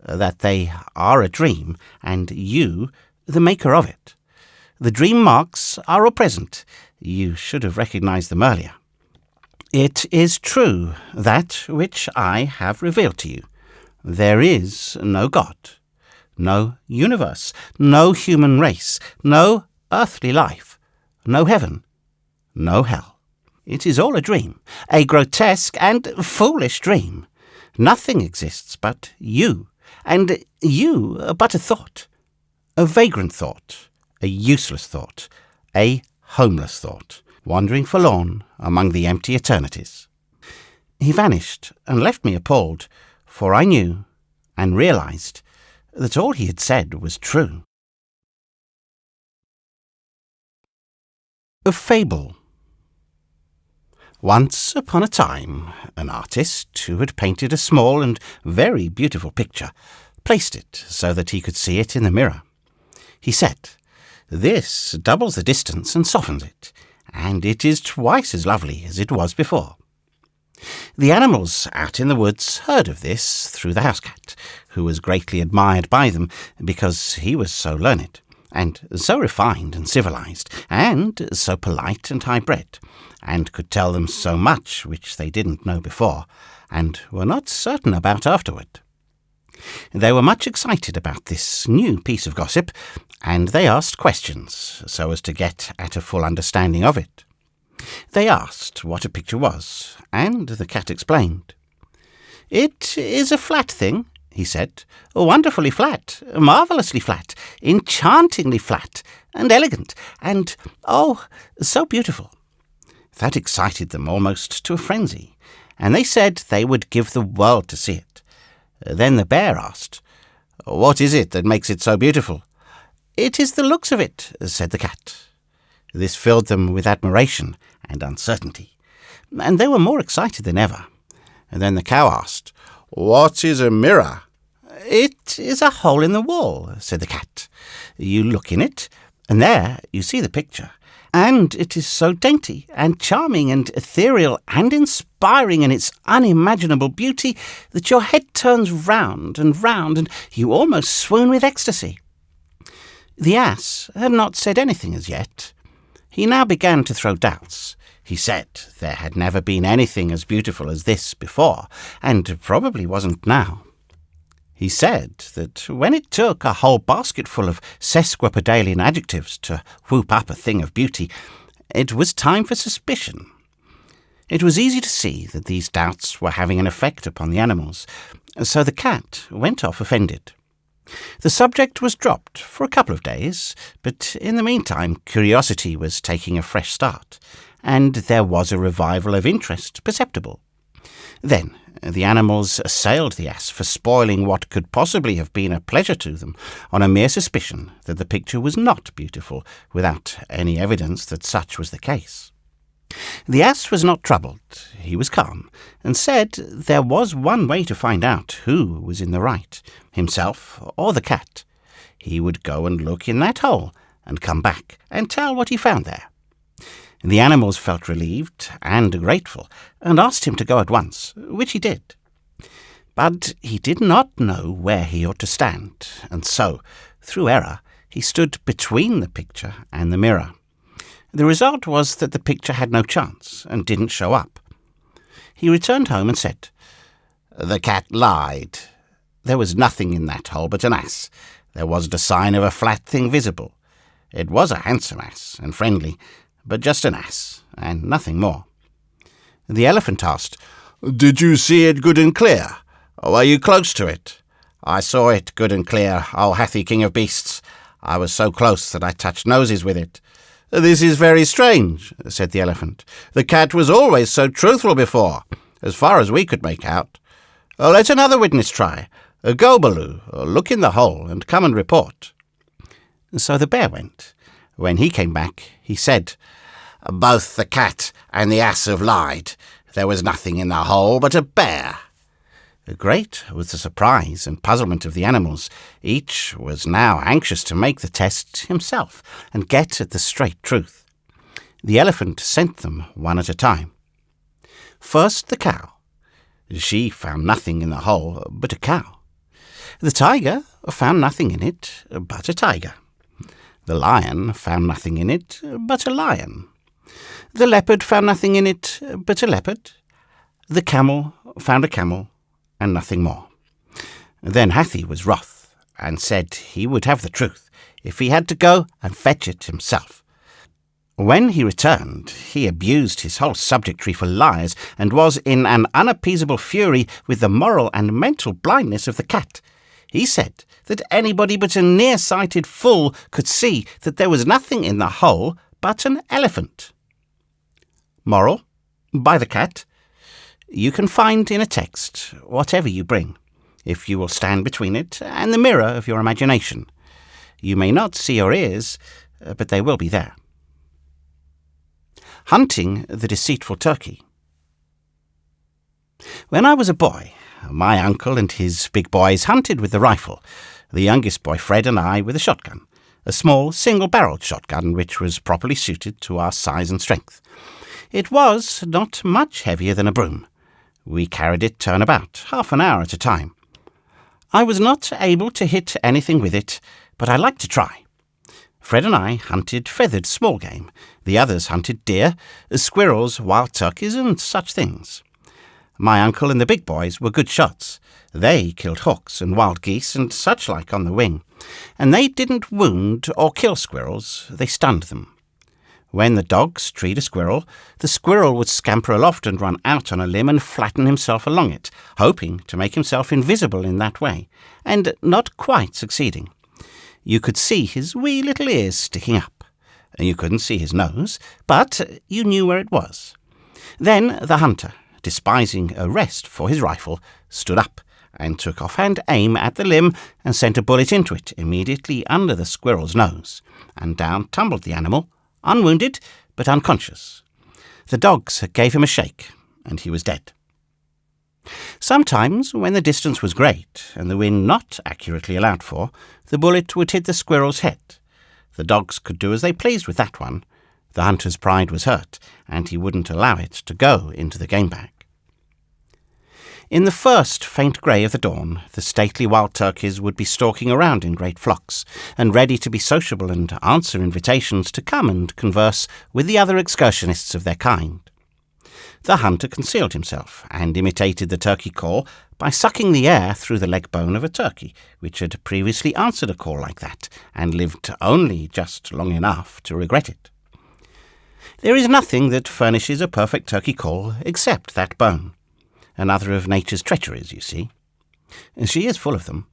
that they are a dream, and you the maker of it. The dream marks are all present. You should have recognized them earlier. It is true, that which I have revealed to you. There is no God, no universe, no human race, no earthly life, no heaven, no hell. It is all a dream, a grotesque and foolish dream. Nothing exists but you, and you but a thought, a vagrant thought, a useless thought, a homeless thought, wandering forlorn among the empty eternities. He vanished and left me appalled, for I knew and realized that all he had said was true. A fable. Once upon a time, an artist who had painted a small and very beautiful picture placed it so that he could see it in the mirror. He said, "This doubles the distance and softens it, and it is twice as lovely as it was before." The animals out in the woods heard of this through the house-cat, who was greatly admired by them because he was so learned, and so refined and civilized, and so polite and high-bred, and could tell them so much which they didn't know before, and were not certain about afterward. They were much excited about this new piece of gossip, and they asked questions so as to get at a full understanding of it. They asked what a picture was, and the cat explained. "It is a flat thing," he said, "wonderfully flat, marvellously flat, enchantingly flat, and elegant, and, oh, so beautiful." That excited them almost to a frenzy, and they said they would give the world to see it. Then the bear asked, "What is it that makes it so beautiful?" "It is the looks of it," said the cat. This filled them with admiration and uncertainty, and they were more excited than ever. And then the cow asked, "What is a mirror?" "It is a hole in the wall," said the cat. "You look in it, and there you see the picture, and it is so dainty and charming and ethereal and inspiring in its unimaginable beauty that your head turns round, and you almost swoon with ecstasy." The ass had not said anything as yet. He now began to throw doubts. He said there had never been anything as beautiful as this before, and probably wasn't now. He said that when it took a whole basketful of sesquipedalian adjectives to whoop up a thing of beauty, it was time for suspicion. It was easy to see that these doubts were having an effect upon the animals, so the cat went off offended. The subject was dropped for a couple of days, but in the meantime curiosity was taking a fresh start, and there was a revival of interest perceptible. Then the animals assailed the ass for spoiling what could possibly have been a pleasure to them, on a mere suspicion that the picture was not beautiful, without any evidence that such was the case. The ass was not troubled. He was calm, and said there was one way to find out who was in the right, himself or the cat. He would go and look in that hole, and come back and tell what he found there. The animals felt relieved and grateful, and asked him to go at once, which he did. But he did not know where he ought to stand, and so, through error, he stood between the picture and the mirror. The result was that the picture had no chance, and didn't show up. He returned home and said, "The cat lied. There was nothing in that hole but an ass. There wasn't a sign of a flat thing visible. It was a handsome ass, and friendly, but just an ass, and nothing more." The elephant asked, "Did you see it good and clear? Or were you close to it?" "I saw it good and clear, O Hathi, king of beasts. I was so close that I touched noses with it." "This is very strange," said the elephant. "The cat was always so truthful before, as far as we could make out. Let another witness try. Go, Baloo, look in the hole, and come and report." So the bear went. When he came back, he said, "Both the cat and the ass have lied. There was nothing in the hole but a bear." Great was the surprise and puzzlement of the animals. Each was now anxious to make the test himself and get at the straight truth. The elephant sent them one at a time. First the cow. She found nothing in the hole but a cow. The tiger found nothing in it but a tiger. The lion found nothing in it but a lion. The leopard found nothing in it but a leopard. The camel found a camel, and nothing more. Then Hathi was wroth, and said he would have the truth, if he had to go and fetch it himself. When he returned, he abused his whole subjectory for liars, and was in an unappeasable fury with the moral and mental blindness of the cat. He said that anybody but a near-sighted fool could see that there was nothing in the hole but an elephant. Moral, by the cat: you can find in a text whatever you bring, if you will stand between it and the mirror of your imagination. You may not see your ears, but they will be there. Hunting the deceitful turkey. When I was a boy, my uncle and his big boys hunted with the rifle, the youngest boy Fred and I with a shotgun, a small single-barreled shotgun which was properly suited to our size and strength. It was not much heavier than a broom. We carried it turnabout, half an hour at a time. I was not able to hit anything with it, but I liked to try. Fred and I hunted feathered small game. The others hunted deer, squirrels, wild turkeys, and such things. My uncle and the big boys were good shots. They killed hawks and wild geese and such like on the wing, and they didn't wound or kill squirrels, they stunned them. When the dogs treed a squirrel, the squirrel would scamper aloft and run out on a limb and flatten himself along it, hoping to make himself invisible in that way, and not quite succeeding. You could see his wee little ears sticking up. You couldn't see his nose, but you knew where it was. Then the hunter, despising a rest for his rifle, stood up and took offhand aim at the limb and sent a bullet into it immediately under the squirrel's nose, and down tumbled the animal, unwounded but unconscious. The dogs gave him a shake, and he was dead. Sometimes, when the distance was great and the wind not accurately allowed for, the bullet would hit the squirrel's head. The dogs could do as they pleased with that one. The hunter's pride was hurt, and he wouldn't allow it to go into the game bag. In the first faint grey of the dawn, the stately wild turkeys would be stalking around in great flocks, and ready to be sociable and answer invitations to come and converse with the other excursionists of their kind. The hunter concealed himself, and imitated the turkey call by sucking the air through the leg bone of a turkey, which had previously answered a call like that, and lived only just long enough to regret it. There is nothing that furnishes a perfect turkey call except that bone. Another of nature's treacheries, you see. She is full of them.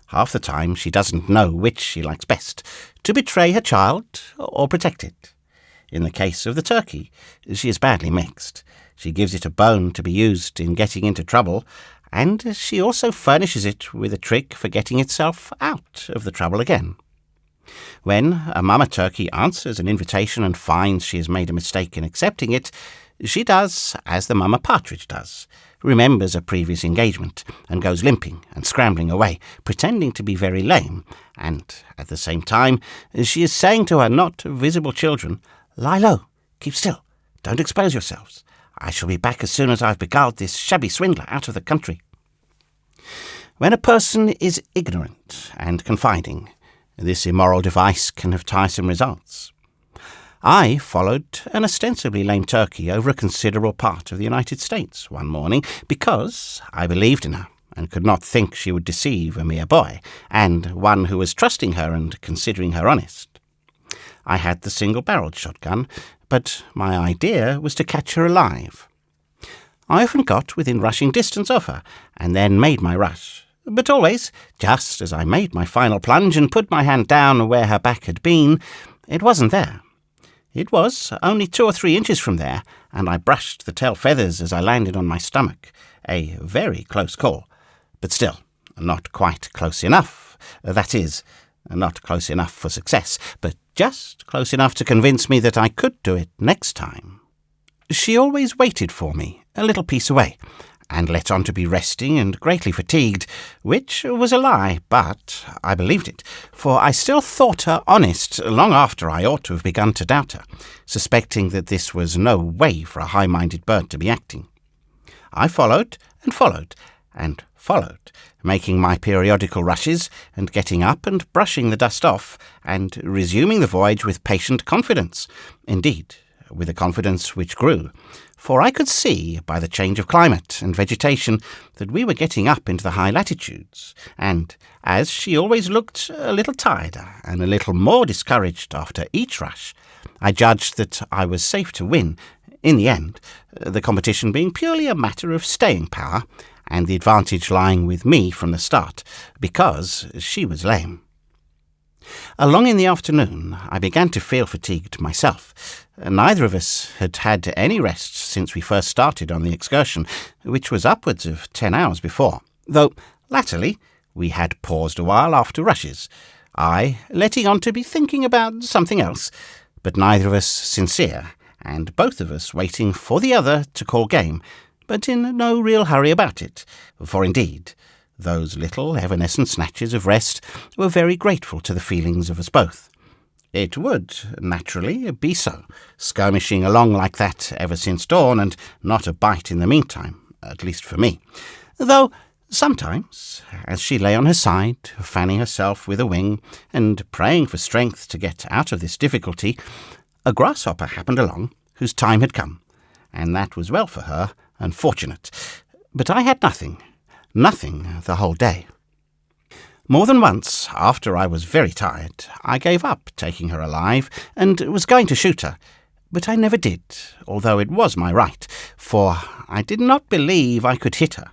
Half the time she doesn't know which she likes best, to betray her child or protect it. In the case of the turkey, she is badly mixed. She gives it a bone to be used in getting into trouble, and she also furnishes it with a trick for getting itself out of the trouble again. When a mama turkey answers an invitation and finds she has made a mistake in accepting it, she does as the mama partridge does, remembers a previous engagement, and goes limping and scrambling away, pretending to be very lame, and at the same time she is saying to her not visible children, "Lie low, keep still, don't expose yourselves. I shall be back as soon as I've beguiled this shabby swindler out of the country." When a person is ignorant and confiding, this immoral device can have tiresome results. I followed an ostensibly lame turkey over a considerable part of the United States one morning because I believed in her and could not think she would deceive a mere boy, and one who was trusting her and considering her honest. I had the single-barreled shotgun, but my idea was to catch her alive. I often got within rushing distance of her, and then made my rush. But always, just as I made my final plunge and put my hand down where her back had been, it wasn't there. It was only 2 or 3 inches from there, and I brushed the tail feathers as I landed on my stomach. A very close call, but still not quite close enough. That is, not close enough for success, but just close enough to convince me that I could do it next time. She always waited for me, a little piece away, and let on to be resting and greatly fatigued, which was a lie, but I believed it, for I still thought her honest long after I ought to have begun to doubt her, suspecting that this was no way for a high-minded bird to be acting. I followed and followed and followed, making my periodical rushes and getting up and brushing the dust off and resuming the voyage with patient confidence, indeed, with a confidence which grew, for I could see by the change of climate and vegetation that we were getting up into the high latitudes, and as she always looked a little tireder and a little more discouraged after each rush, I judged that I was safe to win in the end, the competition being purely a matter of staying power, and the advantage lying with me from the start, because she was lame. Along in the afternoon, I began to feel fatigued myself. Neither of us had had any rest since we first started on the excursion, which was upwards of 10 hours before, though latterly we had paused a while after rushes, I letting on to be thinking about something else, but neither of us sincere, and both of us waiting for the other to call game, but in no real hurry about it, for indeed those little evanescent snatches of rest were very grateful to the feelings of us both. It would, naturally, be so, skirmishing along like that ever since dawn, and not a bite in the meantime, at least for me. Though sometimes, as she lay on her side, fanning herself with a wing, and praying for strength to get out of this difficulty, a grasshopper happened along, whose time had come, and that was well for her, and fortunate. But I had nothing the whole day. More than once, after I was very tired, I gave up taking her alive, and was going to shoot her, but I never did, although it was my right, for I did not believe I could hit her,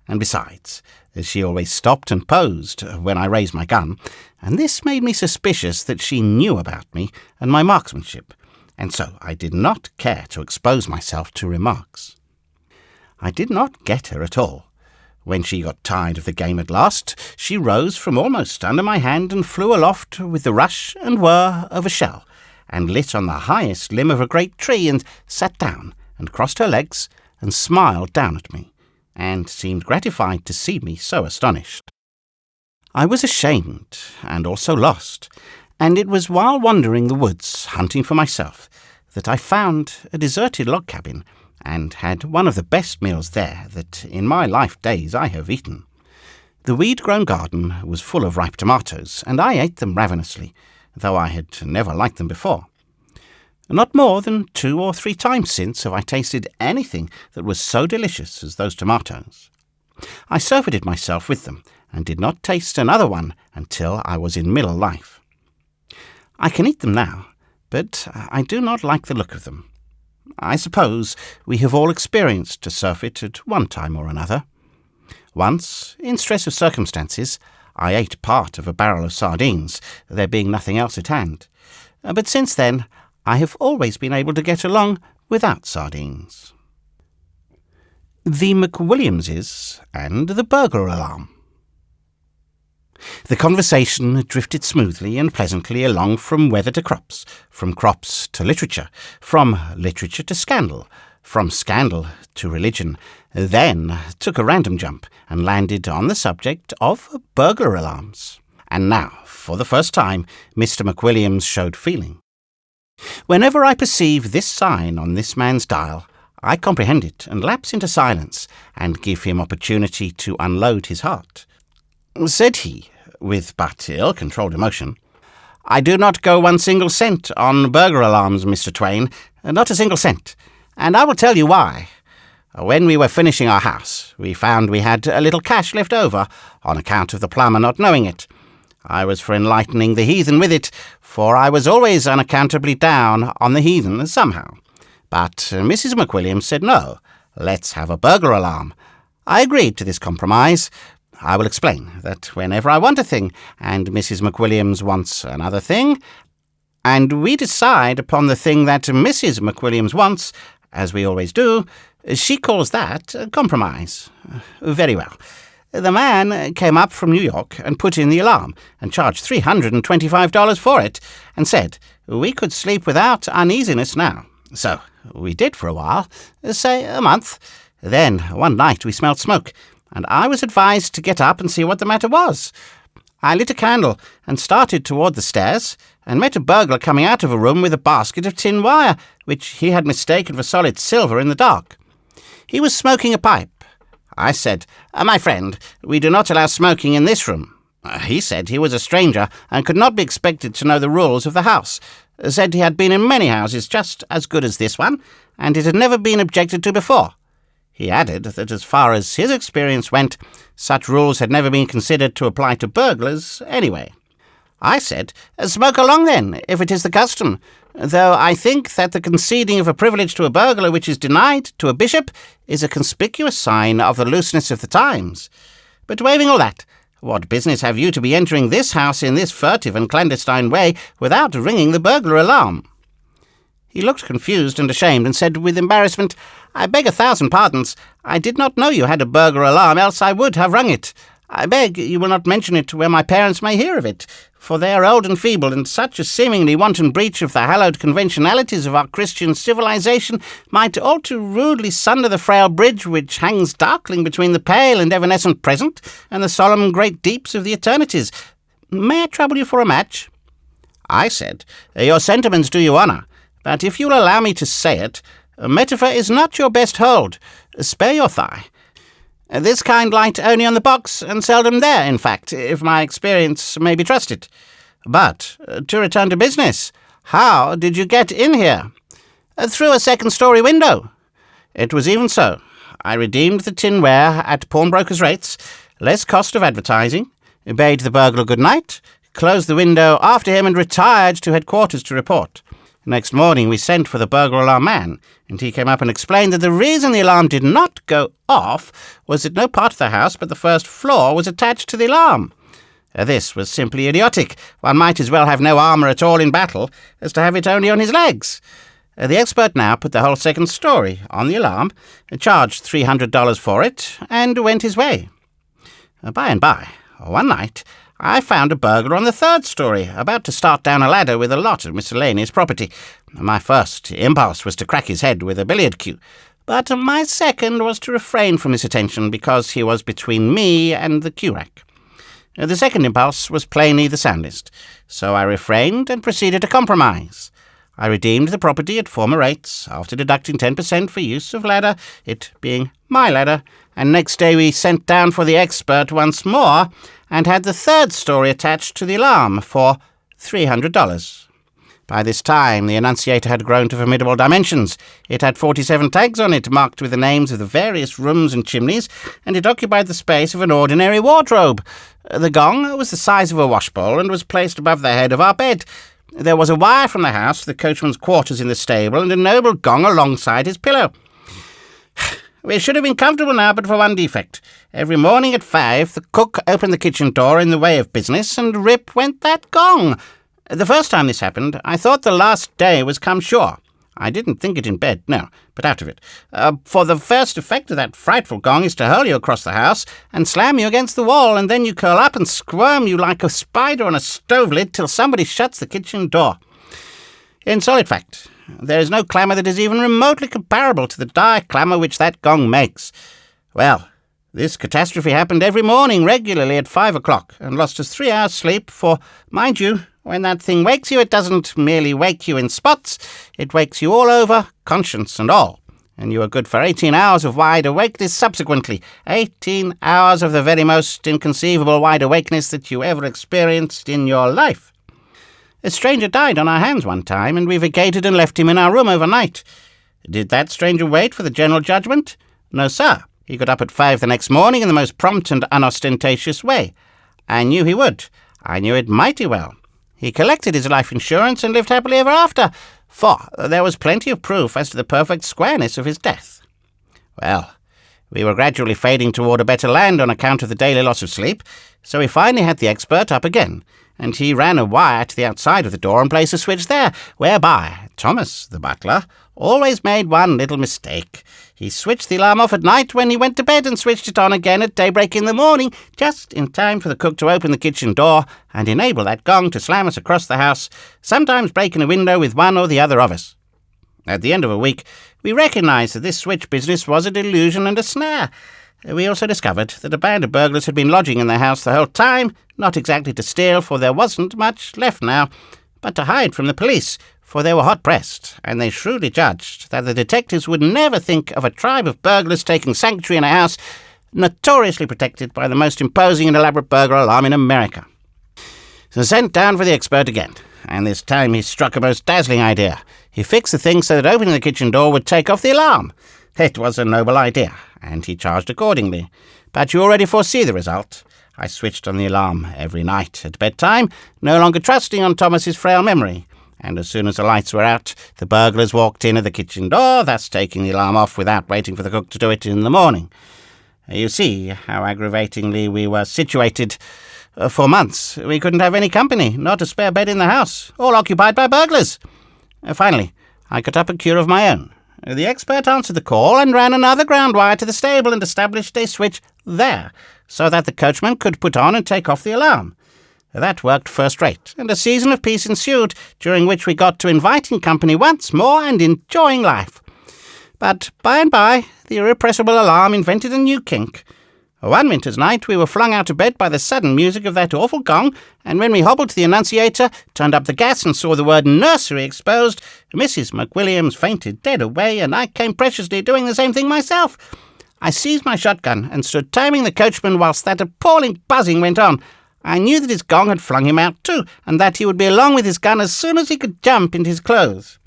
and besides, she always stopped and posed when I raised my gun, and this made me suspicious that she knew about me and my marksmanship, and so I did not care to expose myself to remarks. I did not get her at all. When she got tired of the game at last, she rose from almost under my hand and flew aloft with the rush and whir of a shell, and lit on the highest limb of a great tree, and sat down, and crossed her legs, and smiled down at me, and seemed gratified to see me so astonished. I was ashamed, and also lost, and it was while wandering the woods, hunting for myself, that I found a deserted log cabin, and had one of the best meals there that in my life days I have eaten. The weed-grown garden was full of ripe tomatoes, and I ate them ravenously, though I had never liked them before. Not more than 2 or 3 times since have I tasted anything that was so delicious as those tomatoes. I surfeited myself with them, and did not taste another one until I was in middle life. I can eat them now, but I do not like the look of them. I suppose we have all experienced a surfeit at one time or another. Once, in stress of circumstances, I ate part of a barrel of sardines, there being nothing else at hand. But since then, I have always been able to get along without sardines. The McWilliamses and the burglar alarm. The conversation drifted smoothly and pleasantly along from weather to crops, from crops to literature, from literature to scandal, from scandal to religion, then took a random jump and landed on the subject of burglar alarms. And now, for the first time, Mr. McWilliams showed feeling. Whenever I perceive this sign on this man's dial, I comprehend it and lapse into silence and give him opportunity to unload his heart. Said he, with but ill-controlled emotion, "I do not go 1 single cent on burglar alarms, Mr. Twain, not a single cent, and I will tell you why. When we were finishing our house, we found we had a little cash left over, on account of the plumber not knowing it. I was for enlightening the heathen with it, for I was always unaccountably down on the heathen somehow. But Mrs. McWilliams said no, let's have a burglar alarm. I agreed to this compromise. I will explain that whenever I want a thing, and Mrs. McWilliams wants another thing, and we decide upon the thing that Mrs. McWilliams wants, as we always do, she calls that a compromise. Very well. The man came up from New York and put in the alarm, and charged $325 for it, and said we could sleep without uneasiness now. So we did for a while, say a month. Then one night we smelt smoke, and I was advised to get up and see what the matter was. I lit a candle and started toward the stairs, and met a burglar coming out of a room with a basket of tin wire, which he had mistaken for solid silver in the dark. He was smoking a pipe. I said, "My friend, we do not allow smoking in this room." He said he was a stranger and could not be expected to know the rules of the house. Said he had been in many houses just as good as this one, and it had never been objected to before. He added that as far as his experience went, such rules had never been considered to apply to burglars anyway. I said, "Smoke along then, if it is the custom, though I think that the conceding of a privilege to a burglar which is denied to a bishop is a conspicuous sign of the looseness of the times. But waiving all that, what business have you to be entering this house in this furtive and clandestine way without ringing the burglar alarm?" He looked confused and ashamed and said with embarrassment, "I beg 1,000 pardons. I did not know you had a burglar alarm, else I would have rung it. I beg you will not mention it where my parents may hear of it, for they are old and feeble, and such a seemingly wanton breach of the hallowed conventionalities of our Christian civilization might all too rudely sunder the frail bridge which hangs darkling between the pale and evanescent present and the solemn great deeps of the eternities. May I trouble you for a match?" I said, "Your sentiments do you honour, but if you will allow me to say it, metaphor is not your best hold. Spare your thigh. This kind light only on the box, and seldom there, in fact, if my experience may be trusted. But, to return to business, how did you get in here?" "Through a second-story window." "It was even so. I redeemed the tinware at pawnbrokers' rates, less cost of advertising, bade the burglar good night, closed the window after him, and retired to headquarters to report. Next morning we sent for the burglar alarm man, and he came up and explained that the reason the alarm did not go off was that no part of the house but the first floor was attached to the alarm. This was simply idiotic. One might as well have no armour at all in battle as to have it only on his legs. The expert now put the whole second story on the alarm, charged $300 for it, and went his way. By and by, one night, I found a burglar on the third story, about to start down a ladder with a lot of miscellaneous property. My first impulse was to crack his head with a billiard cue, but my second was to refrain from this attention because he was between me and the cue rack. The second impulse was plainly the soundest, so I refrained and proceeded to compromise. I redeemed the property at former rates, after deducting 10% for use of ladder, it being my ladder, and next day we sent down for the expert once more, and had the third story attached to the alarm for $300. By this time the Annunciator had grown to formidable dimensions. It had 47 tags on it, marked with the names of the various rooms and chimneys, and it occupied the space of an ordinary wardrobe. The gong was the size of a washbowl, and was placed above the head of our bed. There was a wire from the house to the coachman's quarters in the stable, and a noble gong alongside his pillow. We should have been comfortable now but for one defect. Every morning at 5, the cook opened the kitchen door in the way of business, and rip went that gong. The first time this happened, I thought the last day was come sure. I didn't think it in bed, no, but out of it. For the first effect of that frightful gong is to hurl you across the house and slam you against the wall, and then you curl up and squirm you like a spider on a stove lid till somebody shuts the kitchen door. In solid fact, there is no clamour that is even remotely comparable to the dire clamour which that gong makes. Well, this catastrophe happened every morning regularly at 5 o'clock, and lost us 3 hours' sleep, for, mind you, when that thing wakes you, it doesn't merely wake you in spots, it wakes you all over, conscience and all, and you are good for 18 hours of wide awakeness subsequently, 18 hours of the very most inconceivable wide awakeness that you ever experienced in your life. A stranger died on our hands one time, and we vacated and left him in our room overnight. Did that stranger wait for the general judgment? No, sir. He got up at 5 the next morning in the most prompt and unostentatious way. I knew he would. I knew it mighty well. He collected his life insurance and lived happily ever after, for there was plenty of proof as to the perfect squareness of his death. Well, we were gradually fading toward a better land on account of the daily loss of sleep, so we finally had the expert up again, and he ran a wire to the outside of the door and placed a switch there, whereby Thomas, the butler, always made one little mistake. He switched the alarm off at night when he went to bed and switched it on again at daybreak in the morning, just in time for the cook to open the kitchen door and enable that gong to slam us across the house, sometimes breaking a window with one or the other of us. At the end of a week, we recognized that this switch business was a delusion and a snare. We also discovered that a band of burglars had been lodging in the house the whole time, not exactly to steal, for there wasn't much left now, but to hide from the police, for they were hot-pressed, and they shrewdly judged that the detectives would never think of a tribe of burglars taking sanctuary in a house notoriously protected by the most imposing and elaborate burglar alarm in America. So sent down for the expert again, and this time he struck a most dazzling idea. He fixed the thing so that opening the kitchen door would take off the alarm. It was a noble idea, and he charged accordingly. But you already foresee the result. I switched on the alarm every night at bedtime, no longer trusting on Thomas's frail memory, and as soon as the lights were out, the burglars walked in at the kitchen door, thus taking the alarm off without waiting for the cook to do it in the morning. You see how aggravatingly we were situated. For months, we couldn't have any company, not a spare bed in the house, all occupied by burglars. Finally, I got up a cure of my own. The expert answered the call and ran another ground wire to the stable and established a switch there, so that the coachman could put on and take off the alarm. That worked first rate, and a season of peace ensued, during which we got to inviting company once more and enjoying life. But by and by, the irrepressible alarm invented a new kink. One winter's night we were flung out of bed by the sudden music of that awful gong, and when we hobbled to the annunciator, turned up the gas and saw the word nursery exposed, Mrs. McWilliams fainted dead away, and I came preciously doing the same thing myself. I seized my shotgun and stood timing the coachman whilst that appalling buzzing went on. I knew that his gong had flung him out too, and that he would be along with his gun as soon as he could jump into his clothes.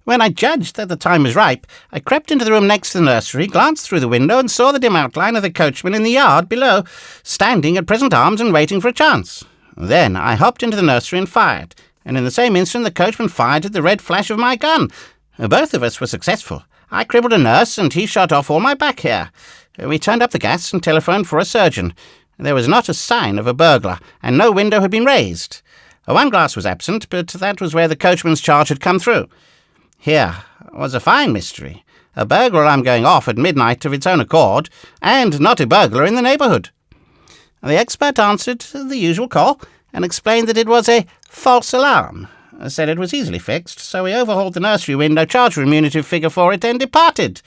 When I judged that the time was ripe, I crept into the room next to the nursery, glanced through the window, and saw the dim outline of the coachman in the yard below, standing at present arms and waiting for a chance. Then I hopped into the nursery and fired, and in the same instant the coachman fired at the red flash of my gun. Both of us were successful. I crippled a nurse, and he shot off all my back hair. We turned up the gas and telephoned for a surgeon. There was not a sign of a burglar, and no window had been raised. One glass was absent, but that was where the coachman's charge had come through. Here was a fine mystery. A burglar alarm going off at midnight of its own accord, and not a burglar in the neighbourhood. The expert answered the usual call, and explained that it was a false alarm. Said it was easily fixed, so we overhauled the nursery window, charged a remunerative figure for it, and departed.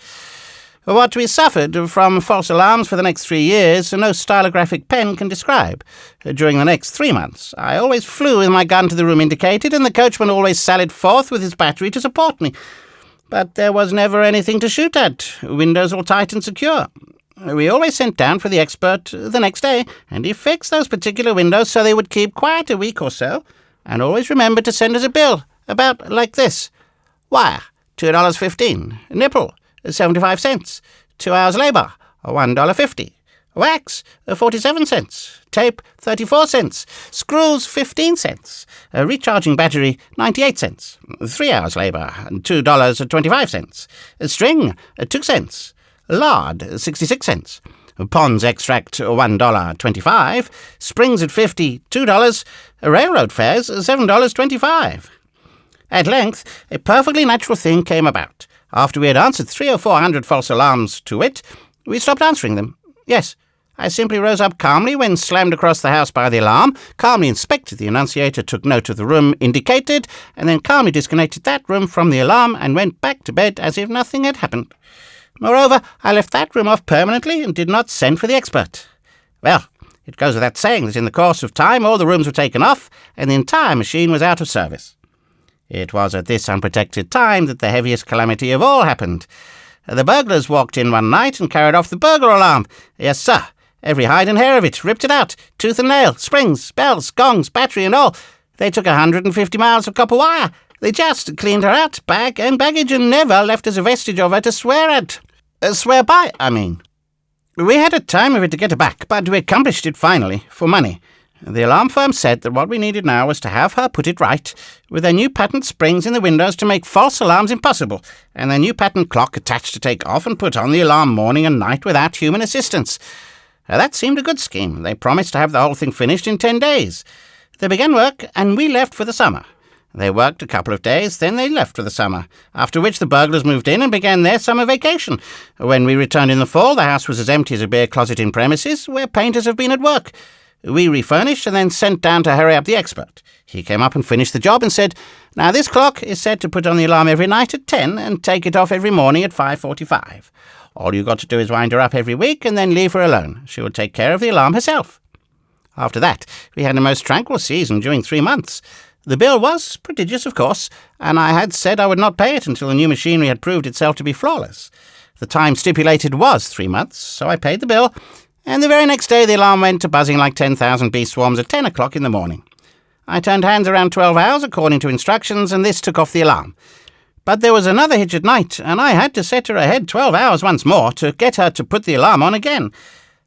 What we suffered from false alarms for the next 3 years, no stylographic pen can describe. During the next 3 months, I always flew with my gun to the room indicated, and the coachman always sallied forth with his battery to support me. But there was never anything to shoot at, windows all tight and secure. We always sent down for the expert the next day, and he fixed those particular windows so they would keep quiet a week or so, and always remembered to send us a bill, about like this. Wire, $2.15. Nipple, 75 cents. 2 hours labour, $1.50. Wax, 47 cents. Tape, 34 cents. Screws, 15 cents. Recharging battery, 98 cents. 3 hours labour, $2.25. String, 2 cents. Lard, 66 cents. Pond's extract, $1.25. Springs at 50, $2. Railroad fares, $7.25. At length, a perfectly natural thing came about. After we had answered 300 or 400 false alarms to it, we stopped answering them. Yes, I simply rose up calmly when slammed across the house by the alarm, calmly inspected the annunciator, took note of the room indicated, and then calmly disconnected that room from the alarm and went back to bed as if nothing had happened. Moreover, I left that room off permanently and did not send for the expert. Well, it goes without saying that in the course of time all the rooms were taken off and the entire machine was out of service. It was at this unprotected time that the heaviest calamity of all happened. The burglars walked in one night and carried off the burglar alarm. Yes, sir. Every hide and hair of it, ripped it out, tooth and nail, springs, bells, gongs, battery and all. They took 150 miles of copper wire. They just cleaned her out, bag and baggage, and never left us a vestige of her to swear at. Swear by, I mean. We had a time of it to get her back, but we accomplished it finally, for money. The alarm firm said that what we needed now was to have her put it right, with their new patent springs in the windows to make false alarms impossible, and their new patent clock attached to take off and put on the alarm morning and night without human assistance. That seemed a good scheme. They promised to have the whole thing finished in 10 days. They began work, and we left for the summer. They worked a couple of days, then they left for the summer, after which the burglars moved in and began their summer vacation. When we returned in the fall, the house was as empty as a beer closet in premises, where painters have been at work. We refurnished and then sent down to hurry up the expert. He came up and finished the job and said, "Now this clock is set to put on the alarm every night at 10 and take it off every morning at 5:45. All you got to do is wind her up every week and then leave her alone. She will take care of the alarm herself." After that, we had a most tranquil season during 3 months. The bill was prodigious, of course, and I had said I would not pay it until the new machinery had proved itself to be flawless. The time stipulated was 3 months, so I paid the bill, and the very next day the alarm went to buzzing like 10,000 bee swarms at 10 o'clock in the morning. I turned hands around 12 hours according to instructions, and this took off the alarm. But there was another hitch at night, and I had to set her ahead 12 hours once more to get her to put the alarm on again.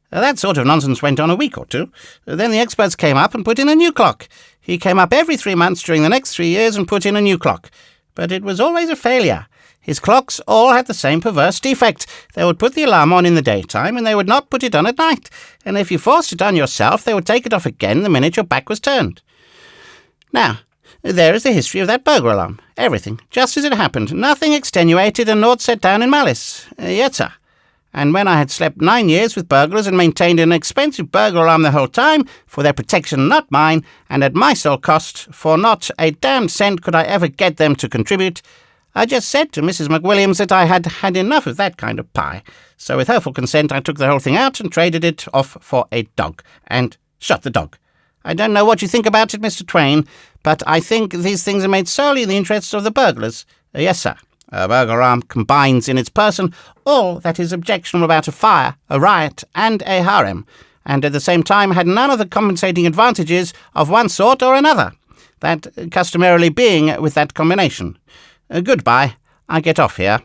That sort of nonsense went on a week or two. Then the experts came up and put in a new clock. He came up every 3 months during the next 3 years and put in a new clock. But it was always a failure. His clocks all had the same perverse defect. They would put the alarm on in the daytime, and they would not put it on at night. And if you forced it on yourself, they would take it off again the minute your back was turned. Now, there is the history of that burglar alarm. Everything, just as it happened. Nothing extenuated and naught set down in malice. Yes, sir. And when I had slept 9 years with burglars and maintained an expensive burglar alarm the whole time, for their protection, not mine, and at my sole cost, for not a damned cent could I ever get them to contribute, I just said to Mrs. McWilliams that I had had enough of that kind of pie. So with her full consent, I took the whole thing out and traded it off for a dog, and shot the dog. I don't know what you think about it, Mr. Twain, but I think these things are made solely in the interests of the burglars. Yes, sir. A burglar alarm combines in its person all that is objectionable about a fire, a riot, and a harem, and at the same time had none of the compensating advantages of one sort or another, that customarily being with that combination. Goodbye. I get off here.